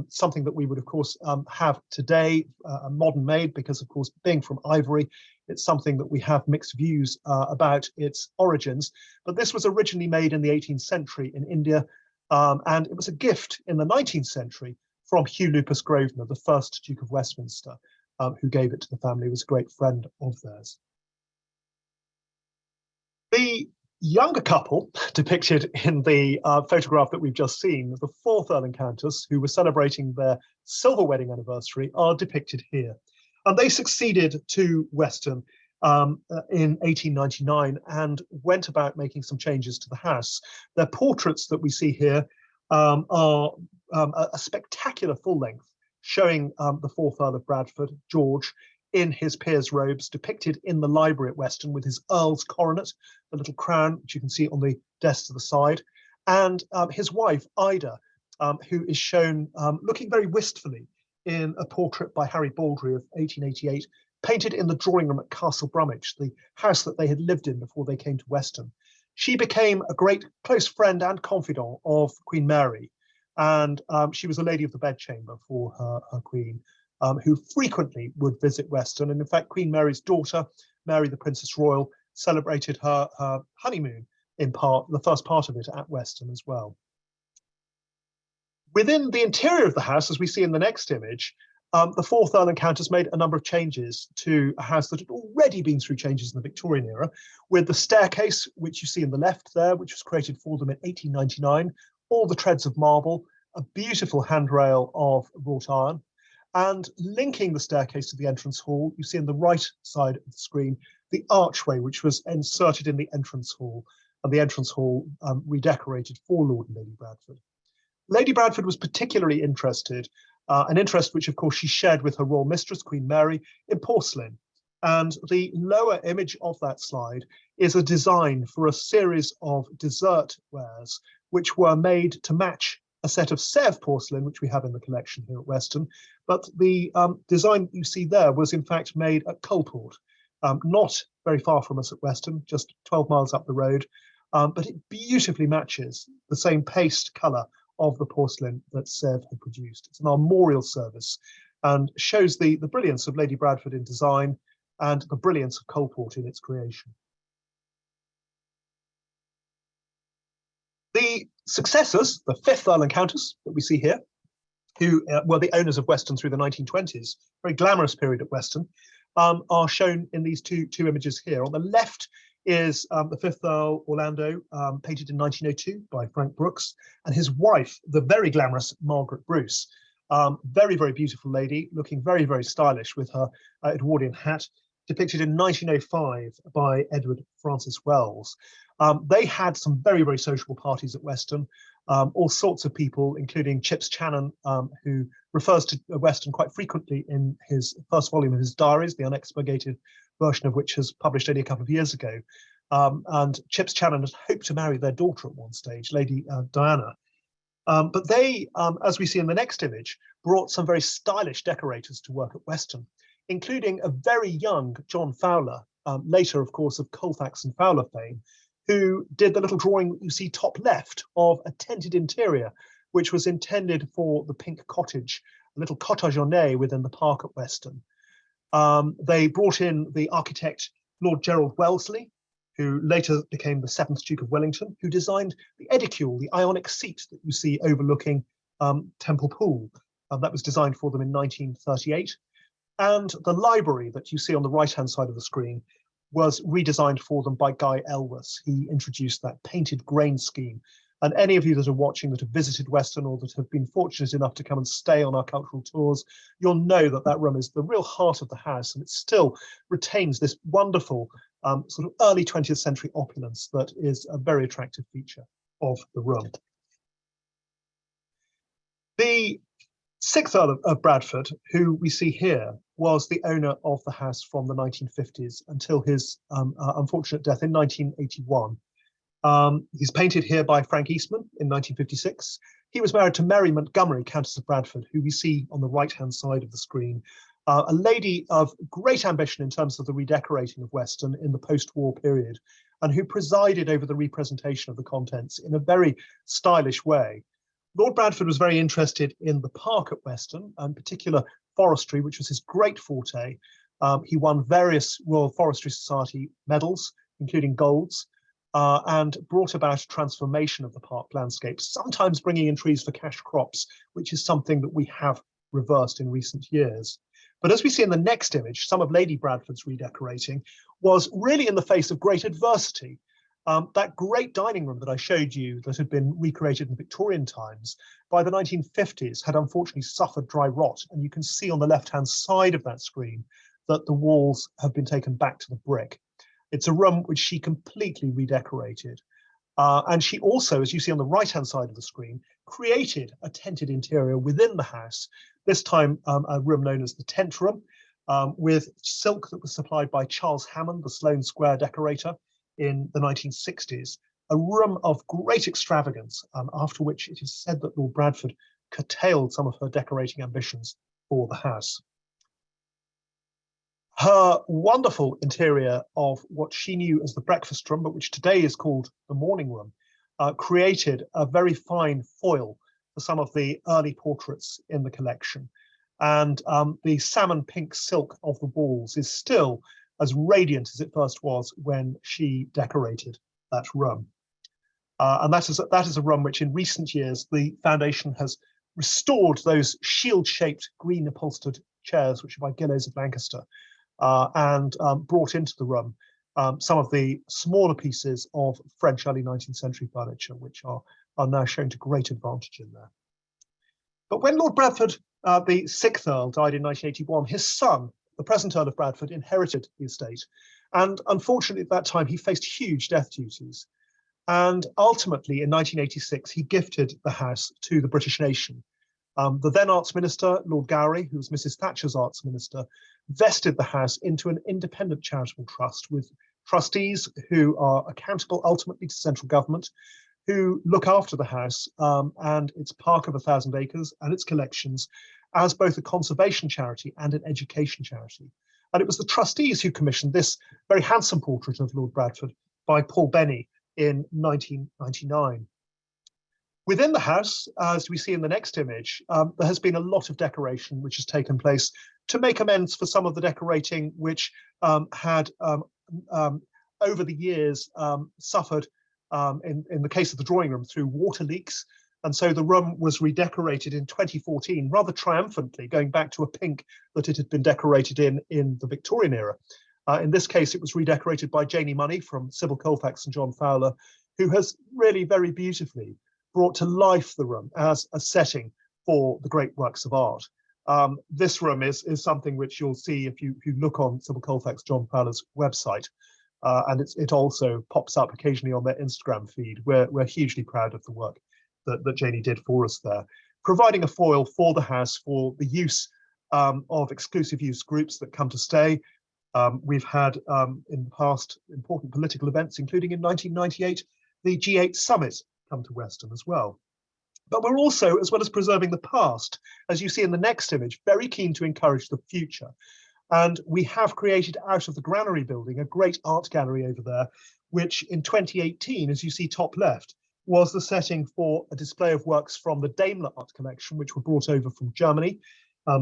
something that we would, of course, have today, modern made, because, of course, being from ivory, it's something that we have mixed views about its origins. But this was originally made in the 18th century in India, and it was a gift in the 19th century from Hugh Lupus Grosvenor, the first Duke of Westminster, who gave it to the family, was a great friend of theirs. The younger couple depicted in the photograph that we've just seen, the fourth Earl and Countess, who were celebrating their silver wedding anniversary, are depicted here. And they succeeded to Weston in 1899 and went about making some changes to the house. Their portraits that we see here are a spectacular full length showing the fourth Earl of Bradford, George, in his peer's robes, depicted in the library at Weston with his Earl's coronet, the little crown, which you can see on the desk to the side, and his wife, Ida, who is shown looking very wistfully in a portrait by Harry Baldry of 1888, painted in the drawing room at Castle Brummage, the house that they had lived in before they came to Weston. She became a great close friend and confidant of Queen Mary, and she was a lady of the bedchamber for her queen, who frequently would visit Weston. And in fact, Queen Mary's daughter, Mary the Princess Royal, celebrated her honeymoon in part, the first part of it, at Weston as well. Within the interior of the house, as we see in the next image, the fourth Earl and Countess made a number of changes to a house that had already been through changes in the Victorian era, with the staircase, which you see in the left there, which was created for them in 1899, all the treads of marble, a beautiful handrail of wrought iron, and linking the staircase to the entrance hall, you see on the right side of the screen, the archway, which was inserted in the entrance hall, and the entrance hall redecorated for Lord and Lady Bradford. Lady Bradford was particularly interested, an interest which of course she shared with her royal mistress, Queen Mary, in porcelain. And the lower image of that slide is a design for a series of dessert wares, which were made to match a set of Sèvres porcelain, which we have in the collection here at Weston. But the design you see there was in fact made at Coalport, not very far from us at Weston, just 12 miles up the road. But it beautifully matches the same paste colour of the porcelain that Sèvres had produced. It's an armorial service and shows the brilliance of Lady Bradford in design and the brilliance of Coalport in its creation. The successors, the fifth Earl and Countess that we see here, who were the owners of Weston through the 1920s, very glamorous period at Weston, are shown in these two images here. On the left is the fifth Earl Orlando, painted in 1902 by Frank Brooks, and his wife, the very glamorous Margaret Bruce. Very, very beautiful lady, looking very, very stylish with her Edwardian hat, depicted in 1905 by Edward Francis Wells. They had some very, very sociable parties at Weston, all sorts of people, including Chips Channon, who refers to Weston quite frequently in his first volume of his diaries, the unexpurgated version of which was published only a couple of years ago. And Chips Channon had hoped to marry their daughter at one stage, Lady Diana. But they, as we see in the next image, brought some very stylish decorators to work at Weston, including a very young John Fowler, later, of course, of Colfax and Fowler fame, who did the little drawing you see top left of a tented interior, which was intended for the Pink Cottage, a little cottage ornée within the park at Weston. They brought in the architect Lord Gerald Wellesley, who later became the 7th Duke of Wellington, who designed the edicule, the Ionic seat that you see overlooking Temple Pool. That was designed for them in 1938. And the library that you see on the right-hand side of the screen was redesigned for them by Guy Elwes. He introduced that painted grain scheme. And any of you that are watching that have visited Weston or that have been fortunate enough to come and stay on our cultural tours, you'll know that that room is the real heart of the house, and it still retains this wonderful sort of early 20th century opulence that is a very attractive feature of the room. The sixth Earl of Bradford, who we see here, was the owner of the house from the 1950s until his unfortunate death in 1981. He's painted here by Frank Eastman in 1956. He was married to Mary Montgomery, Countess of Bradford, who we see on the right-hand side of the screen, a lady of great ambition in terms of the redecorating of Weston in the post-war period, and who presided over the representation of the contents in a very stylish way. Lord Bradford was very interested in the park at Weston, and in particular forestry, which was his great forte. He won various Royal Forestry Society medals, including golds, and brought about a transformation of the park landscape, sometimes bringing in trees for cash crops, which is something that we have reversed in recent years. But as we see in the next image, some of Lady Bradford's redecorating was really in the face of great adversity. That great dining room that I showed you that had been recreated in Victorian times, by the 1950s had unfortunately suffered dry rot. And you can see on the left-hand side of that screen that the walls have been taken back to the brick. It's a room which she completely redecorated. And she also, as you see on the right-hand side of the screen, created a tented interior within the house, this time a room known as the tent room, with silk that was supplied by Charles Hammond, the Sloane Square decorator, in the 1960s, a room of great extravagance, after which it is said that Lord Bradford curtailed some of her decorating ambitions for the house. Her wonderful interior of what she knew as the breakfast room, but which today is called the morning room, created a very fine foil for some of the early portraits in the collection. And the salmon pink silk of the walls is still as radiant as it first was when she decorated that room. And that is a room which in recent years, the foundation has restored those shield-shaped green upholstered chairs, which are by Gillows of Lancaster, and brought into the room some of the smaller pieces of French early 19th century furniture, which are now shown to great advantage in there. But when Lord Bradford, the 6th Earl, died in 1981, his son, the present Earl of Bradford, inherited the estate. And unfortunately, at that time, he faced huge death duties. And ultimately, in 1986, he gifted the house to the British nation. The then Arts Minister, Lord Gowrie, who was Mrs. Thatcher's Arts Minister, vested the house into an independent charitable trust with trustees who are accountable ultimately to central government, who look after the house and its park of 1,000 acres and its collections as both a conservation charity and an education charity. And it was the trustees who commissioned this very handsome portrait of Lord Bradford by Paul Benny in 1999. Within the house, as we see in the next image, there has been a lot of decoration which has taken place to make amends for some of the decorating which had over the years suffered in the case of the drawing room through water leaks. And so the room was redecorated in 2014, rather triumphantly, going back to a pink that it had been decorated in the Victorian era. In this case, it was redecorated by Janie Money from Sybil Colfax and John Fowler, who has really very beautifully brought to life the room as a setting for the great works of art. This room is something which you'll see if you look on Sybil Colfax, John Fowler's website. And it also pops up occasionally on their Instagram feed. We're hugely proud of the work that Janie did for us there, providing a foil for the house for the use of exclusive use groups that come to stay. We've had in the past important political events, including in 1998, the G8 summit come to Weston as well. But we're also, as well as preserving the past, as you see in the next image, very keen to encourage the future. And we have created out of the granary building a great art gallery over there, which in 2018, as you see top left, was the setting for a display of works from the Daimler art collection, which were brought over from Germany.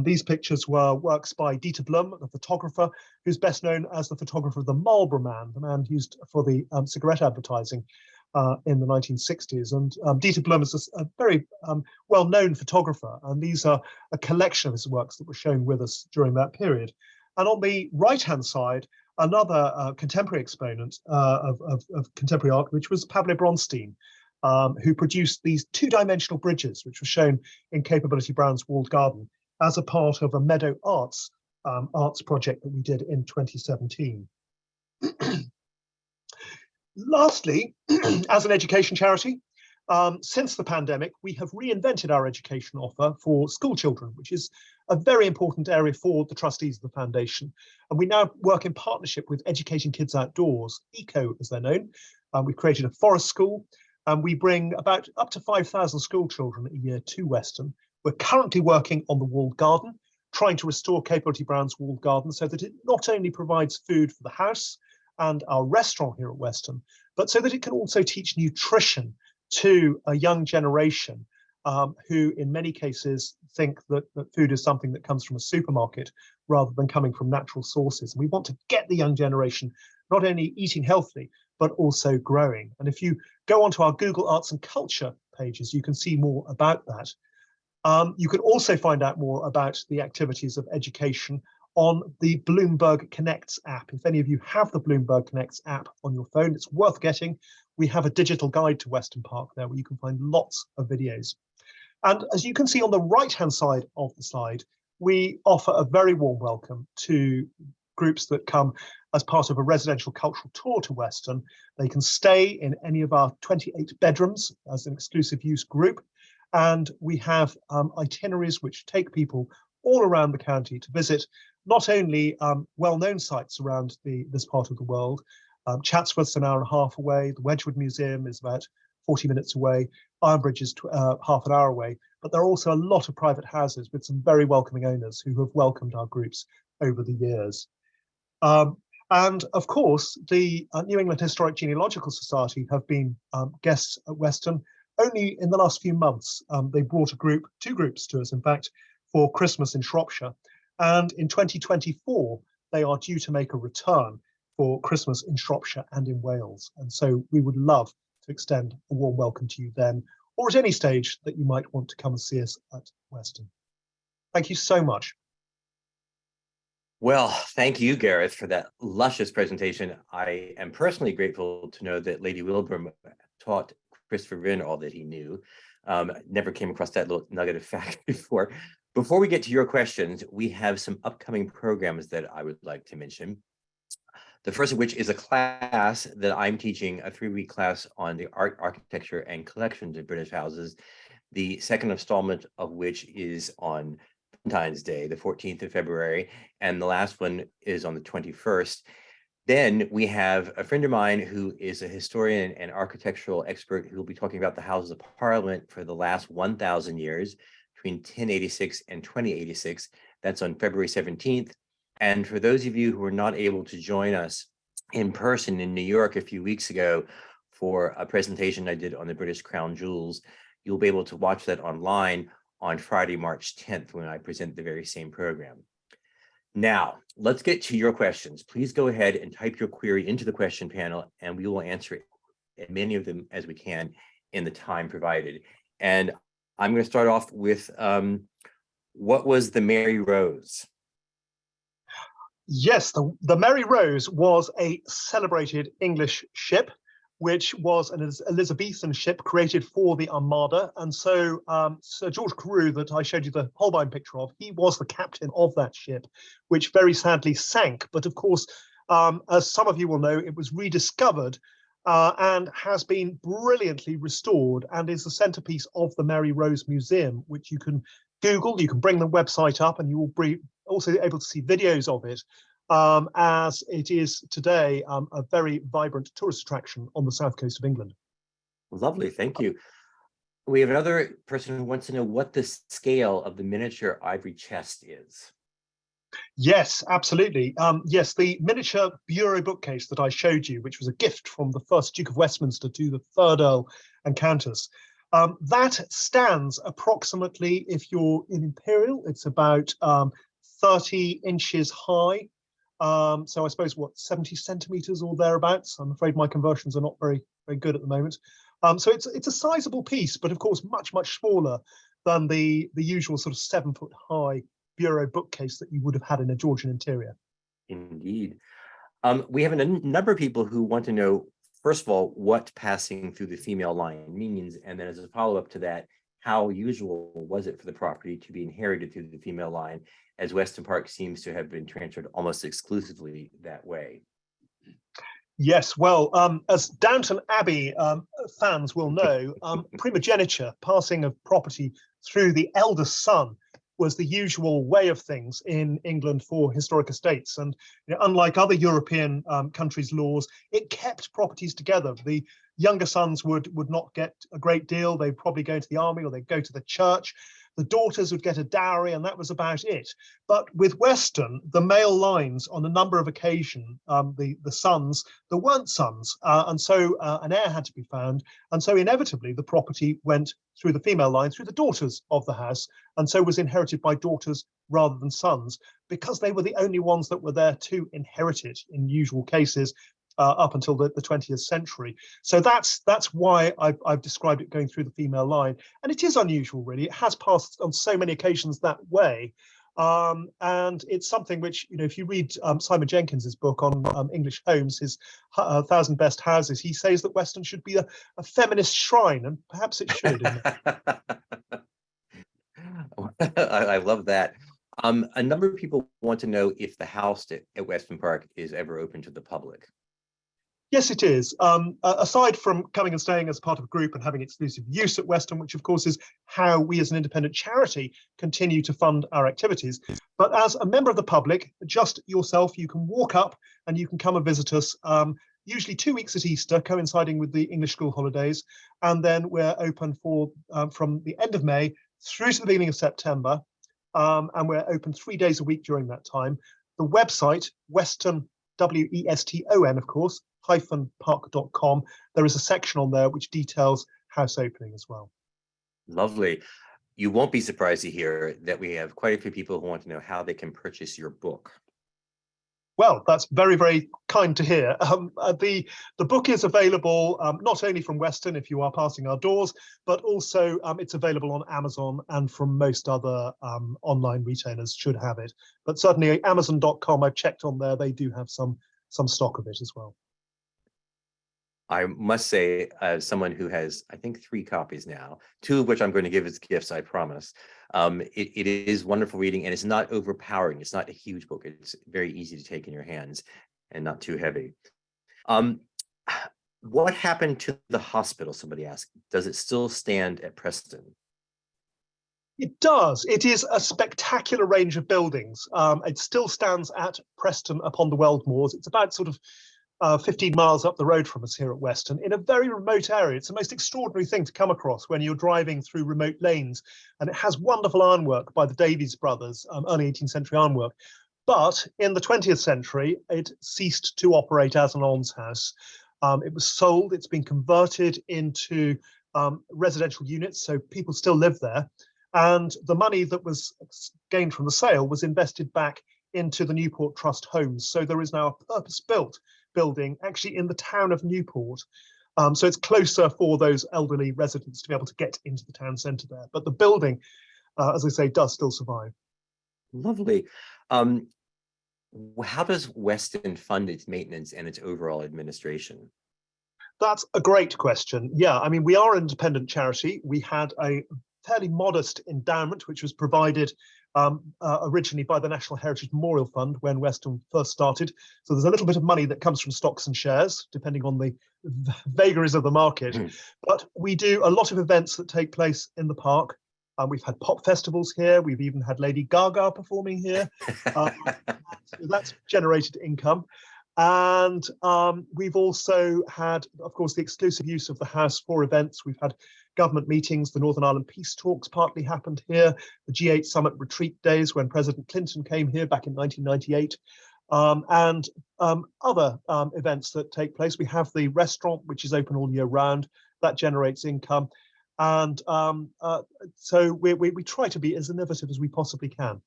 These pictures were works by Dieter Blum, the photographer, who's best known as the photographer of the Marlboro Man, the man used for the cigarette advertising in the 1960s. And Dieter Blum is a very well-known photographer, and these are a collection of his works that were shown with us during that period. And on the right-hand side, another contemporary exponent of contemporary art, which was Pablo Bronstein, who produced these two-dimensional bridges, which were shown in Capability Brown's walled garden as a part of a Meadow Arts project that we did in 2017. Lastly, as an education charity, since the pandemic, we have reinvented our education offer for school children, which is a very important area for the trustees of the foundation. And we now work in partnership with Educating Kids Outdoors, ECO as they're known. We've created a forest school, and we bring about up to 5,000 school children a year to Weston. We're currently working on the walled garden, trying to restore Capability Brown's walled garden so that it not only provides food for the house and our restaurant here at Weston, but so that it can also teach nutrition to a young generation who in many cases think that food is something that comes from a supermarket rather than coming from natural sources. And we want to get the young generation not only eating healthily, but also growing. And if you go onto our Google Arts and Culture pages, you can see more about that. You can also find out more about the activities of education on the Bloomberg Connects app. If any of you have the Bloomberg Connects app on your phone, it's worth getting. We have a digital guide to Weston Park there where you can find lots of videos. And as you can see on the right-hand side of the slide, we offer a very warm welcome to groups that come as part of a residential cultural tour to Weston. They can stay in any of our 28 bedrooms as an exclusive use group. And we have itineraries which take people all around the county to visit not only well-known sites around this part of the world. Chatsworth's an hour and a half away. The Wedgwood Museum is about 40 minutes away. Ironbridge is half an hour away. But there are also a lot of private houses with some very welcoming owners who have welcomed our groups over the years. And of course, the New England Historic Genealogical Society have been guests at Weston only in the last few months. They brought two groups to us, in fact, for Christmas in Shropshire. And in 2024, they are due to make a return for Christmas in Shropshire and in Wales. And so we would love to extend a warm welcome to you then, or at any stage that you might want to come and see us at Weston. Thank you so much. Well, thank you, Gareth, for that luscious presentation. I am personally grateful to know that Lady Wilbraham taught Christopher Wren all that he knew. Never came across that little nugget of fact before. Before we get to your questions, we have some upcoming programs that I would like to mention. The first of which is a class that I'm teaching, a 3-week class on the art, architecture, and collections of British houses. The second installment of which is on Valentine's Day, the 14th of February, and the last one is on the 21st. Then we have a friend of mine who is a historian and architectural expert who will be talking about the Houses of Parliament for the last 1,000 years, between 1086 and 2086. That's on February 17th. And for those of you who were not able to join us in person in New York a few weeks ago for a presentation I did on the British Crown Jewels, you'll be able to watch that online on Friday, March 10th, when I present the very same program. Now, let's get to your questions. Please go ahead and type your query into the question panel, and we will answer as many of them as we can in the time provided. And I'm going to start off with, what was the Mary Rose? Yes, the Mary Rose was a celebrated English ship, which was an Elizabethan ship created for the Armada. And so Sir George Carew, that I showed you the Holbein picture of, he was the captain of that ship, which very sadly sank. But of course, as some of you will know, it was rediscovered and has been brilliantly restored and is the centerpiece of the Mary Rose Museum, which you can Google. You can bring the website up and you will be also able to see videos of it. As it is today a very vibrant tourist attraction on the south coast of England. Lovely, thank you. We have another person who wants to know what the scale of the miniature ivory chest is. Yes, absolutely. Yes, the miniature bureau bookcase that I showed you, which was a gift from the first Duke of Westminster to the third Earl and Countess, that stands approximately, if you're in Imperial, it's about 30 inches high. So I suppose, what, 70 centimeters or thereabouts. I'm afraid my conversions are not very good at the moment. So it's a sizable piece, but of course much smaller than the usual sort of 7-foot high bureau bookcase that you would have had in a Georgian interior. Indeed. We have a number of people who want to know, first of all, what passing through the female line means, and then as a follow-up to that, how usual was it for the property to be inherited through the female line, as Weston Park seems to have been transferred almost exclusively that way? Yes, well, as Downton Abbey fans will know, primogeniture, passing of property through the eldest son, was the usual way of things in England for historic estates. And unlike other European countries' laws, it kept properties together. The younger sons would not get a great deal. They'd probably go to the army or they'd go to the church. The daughters would get a dowry, and that was about it. But with Weston, the male lines, on a number of occasions, the sons, there weren't sons, and so an heir had to be found. And so inevitably, the property went through the female line, through the daughters of the house, and so was inherited by daughters rather than sons, because they were the only ones that were there to inherit it in usual cases. Up until the 20th century. So that's why I've described it going through the female line. And it is unusual, really. It has passed on so many occasions that way. And it's something which, if you read Simon Jenkins's book on English homes, his 1,000 Best Houses, he says that Weston should be a feminist shrine, and perhaps it should. I love that. A number of people want to know if the house at Weston Park is ever open to the public. Yes, it is. Aside from coming and staying as part of a group and having exclusive use at Weston, which of course is how we as an independent charity continue to fund our activities. But as a member of the public, just yourself, you can walk up and you can come and visit us, usually 2 weeks at Easter, coinciding with the English school holidays. And then we're open for from the end of May through to the beginning of September. And we're open 3 days a week during that time. The website, Weston, Weston, of course, -park.com. There is a section on there which details house opening as well. Lovely. You won't be surprised to hear that we have quite a few people who want to know how they can purchase your book. Well, that's very, very kind to hear. The book is available not only from Weston if you are passing our doors, but also it's available on Amazon and from most other online retailers should have it. But certainly Amazon.com, I've checked on there, they do have some stock of it as well. I must say, as someone who has, I think, 3 copies now, 2 of which I'm going to give as gifts, I promise. It is wonderful reading, and it's not overpowering. It's not a huge book. It's very easy to take in your hands and not too heavy. What happened to the hospital? Somebody asked. Does it still stand at Preston? It does. It is a spectacular range of buildings. It still stands at Preston upon the Weald Moors. It's about sort of 15 miles up the road from us here at Weston, in a very remote area. It's the most extraordinary thing to come across when you're driving through remote lanes. And it has wonderful ironwork by the Davies brothers, early 18th century ironwork. But in the 20th century, it ceased to operate as an almshouse. It was sold. It's been converted into residential units, so people still live there. And the money that was gained from the sale was invested back into the Newport Trust homes. So there is now a purpose-built building actually in the town of Newport. So it's closer for those elderly residents to be able to get into the town centre there. But the building, as I say, does still survive. Lovely. How does Weston fund its maintenance and its overall administration? That's a great question. Yeah, I mean, we are an independent charity. We had a fairly modest endowment, which was provided originally by the National Heritage Memorial Fund when Weston first started. So there's a little bit of money that comes from stocks and shares, depending on the vagaries of the market. But we do a lot of events that take place in the park. We've had pop festivals here. We've even had Lady Gaga performing here. So that's generated income. And we've also had, of course, the exclusive use of the house for events. We've had government meetings. The Northern Ireland Peace Talks partly happened here. The G8 Summit Retreat Days when President Clinton came here back in 1998. And other events that take place. We have the restaurant, which is open all year round. That generates income. And so we try to be as innovative as we possibly can.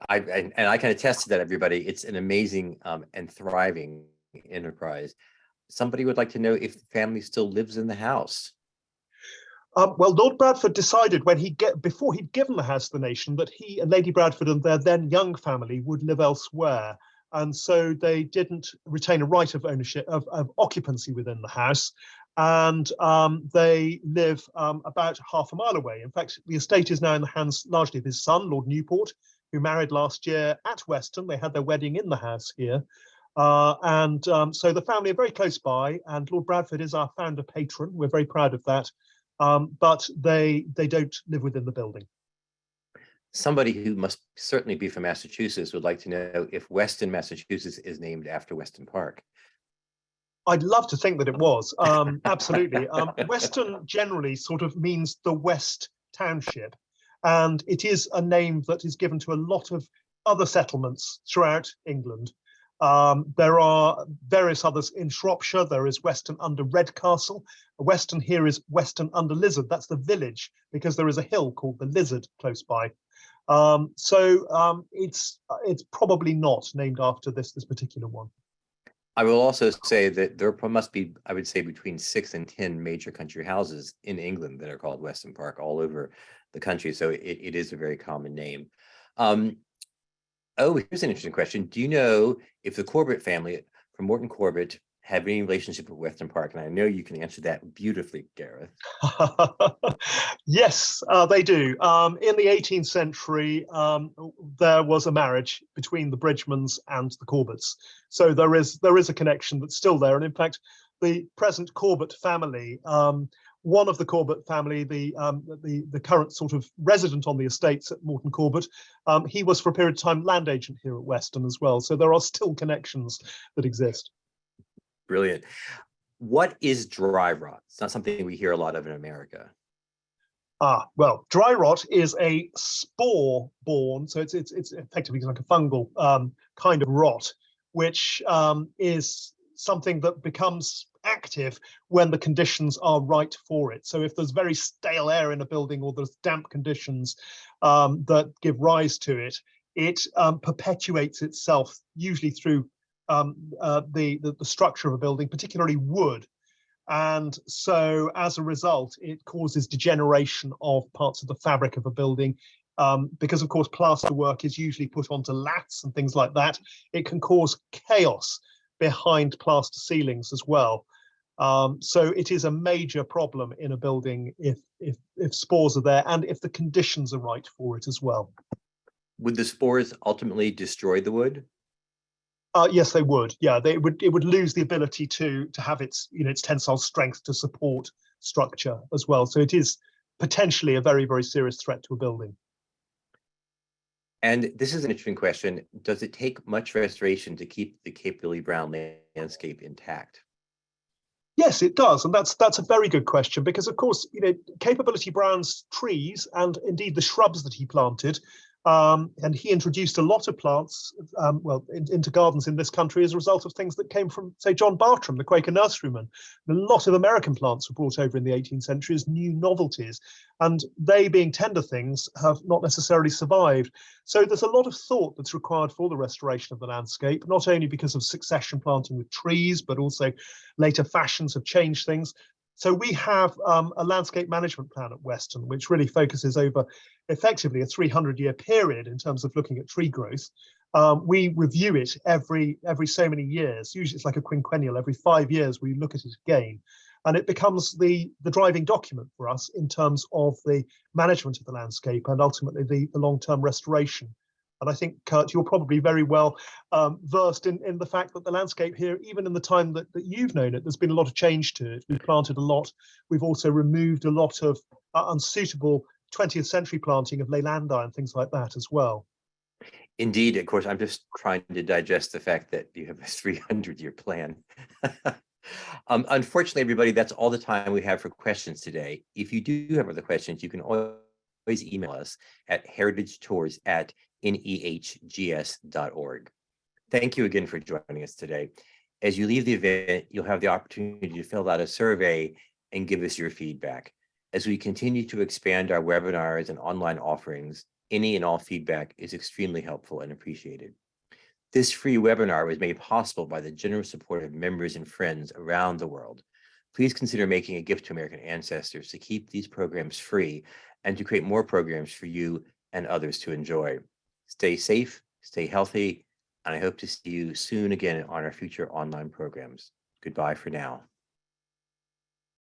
I can attest to that, everybody. It's an amazing and thriving enterprise. Somebody would like to know if the family still lives in the house. Well, Lord Bradford decided before he'd given the house to the nation that he and Lady Bradford and their then young family would live elsewhere. And so they didn't retain a right of ownership, of occupancy within the house. And they live about half a mile away. In fact, the estate is now in the hands largely of his son, Lord Newport, who married last year at Weston. They had their wedding in the house here. So the family are very close by, and Lord Bradford is our founder patron. We're very proud of that. But they don't live within the building. Somebody who must certainly be from Massachusetts would like to know if Weston, Massachusetts is named after Weston Park. I'd love to think that it was. Absolutely. Weston generally sort of means the West Township. And it is a name that is given to a lot of other settlements throughout England. There are various others in Shropshire. There is Weston under Redcastle. Weston here is Weston under Lizard. That's the village, because there is a hill called the Lizard close by. It's probably not named after this particular one. I will also say that there must be, I would say, between 6 and 10 major country houses in England that are called Weston Park all over the country. So it is a very common name. Here's an interesting question. Do you know if the Corbett family from Morton Corbett have any relationship with Weston Park? And I know you can answer that beautifully, Gareth. Yes, they do. In the 18th century, there was a marriage between the Bridgmans and the Corbetts. So there is a connection that's still there. And in fact, the present Corbett family, one of the Corbett family, the current sort of resident on the estates at Morton Corbett, he was for a period of time land agent here at Weston as well. So there are still connections that exist. Brilliant. What is dry rot? It's not something we hear a lot of in America. Well, dry rot is a spore-borne, so it's effectively like a fungal kind of rot, which is something that becomes active when the conditions are right for it. So if there's very stale air in a building or there's damp conditions that give rise to it, it perpetuates itself, usually through the structure of a building, particularly wood. And so as a result, it causes degeneration of parts of the fabric of a building. Because of course plaster work is usually put onto lats and things like that. It can cause chaos behind plaster ceilings as well. So it is a major problem in a building if spores are there and if the conditions are right for it as well. Would the spores ultimately destroy the wood? Yes, they would. Yeah, it would lose the ability to have its its tensile strength to support structure as well. So it is potentially a very, very serious threat to a building. And this is an interesting question. Does it take much restoration to keep the Cape Lily Brown landscape intact? Yes, it does, and that's a very good question because, of course, Capability Brown's trees and indeed the shrubs that he planted, and he introduced a lot of plants, into gardens in this country as a result of things that came from, say, John Bartram, the Quaker nurseryman. A lot of American plants were brought over in the 18th century as new novelties, and they, being tender things, have not necessarily survived. So there's a lot of thought that's required for the restoration of the landscape, not only because of succession planting with trees, but also later fashions have changed things. So we have a landscape management plan at Weston, which really focuses over effectively a 300-year period in terms of looking at tree growth. We review it every so many years. Usually it's like a quinquennial. Every 5 years we look at it again. And it becomes the driving document for us in terms of the management of the landscape and ultimately the long-term restoration. And I think, Curt, you're probably very well versed in the fact that the landscape here, even in the time that you've known it, there's been a lot of change to it. We've planted a lot. We've also removed a lot of unsuitable 20th century planting of leylandi and things like that as well. Indeed, of course, I'm just trying to digest the fact that you have a 300-year plan. Unfortunately, everybody, that's all the time we have for questions today. If you do have other questions, you can always email us at heritagetours@nehgs.org. Thank you again for joining us today. As you leave the event, you'll have the opportunity to fill out a survey and give us your feedback. As we continue to expand our webinars and online offerings, any and all feedback is extremely helpful and appreciated. This free webinar was made possible by the generous support of members and friends around the world. Please consider making a gift to American ancestors to keep these programs free and to create more programs for you and others to enjoy. Stay safe, stay healthy, and I hope to see you soon again on our future online programs. Goodbye for now.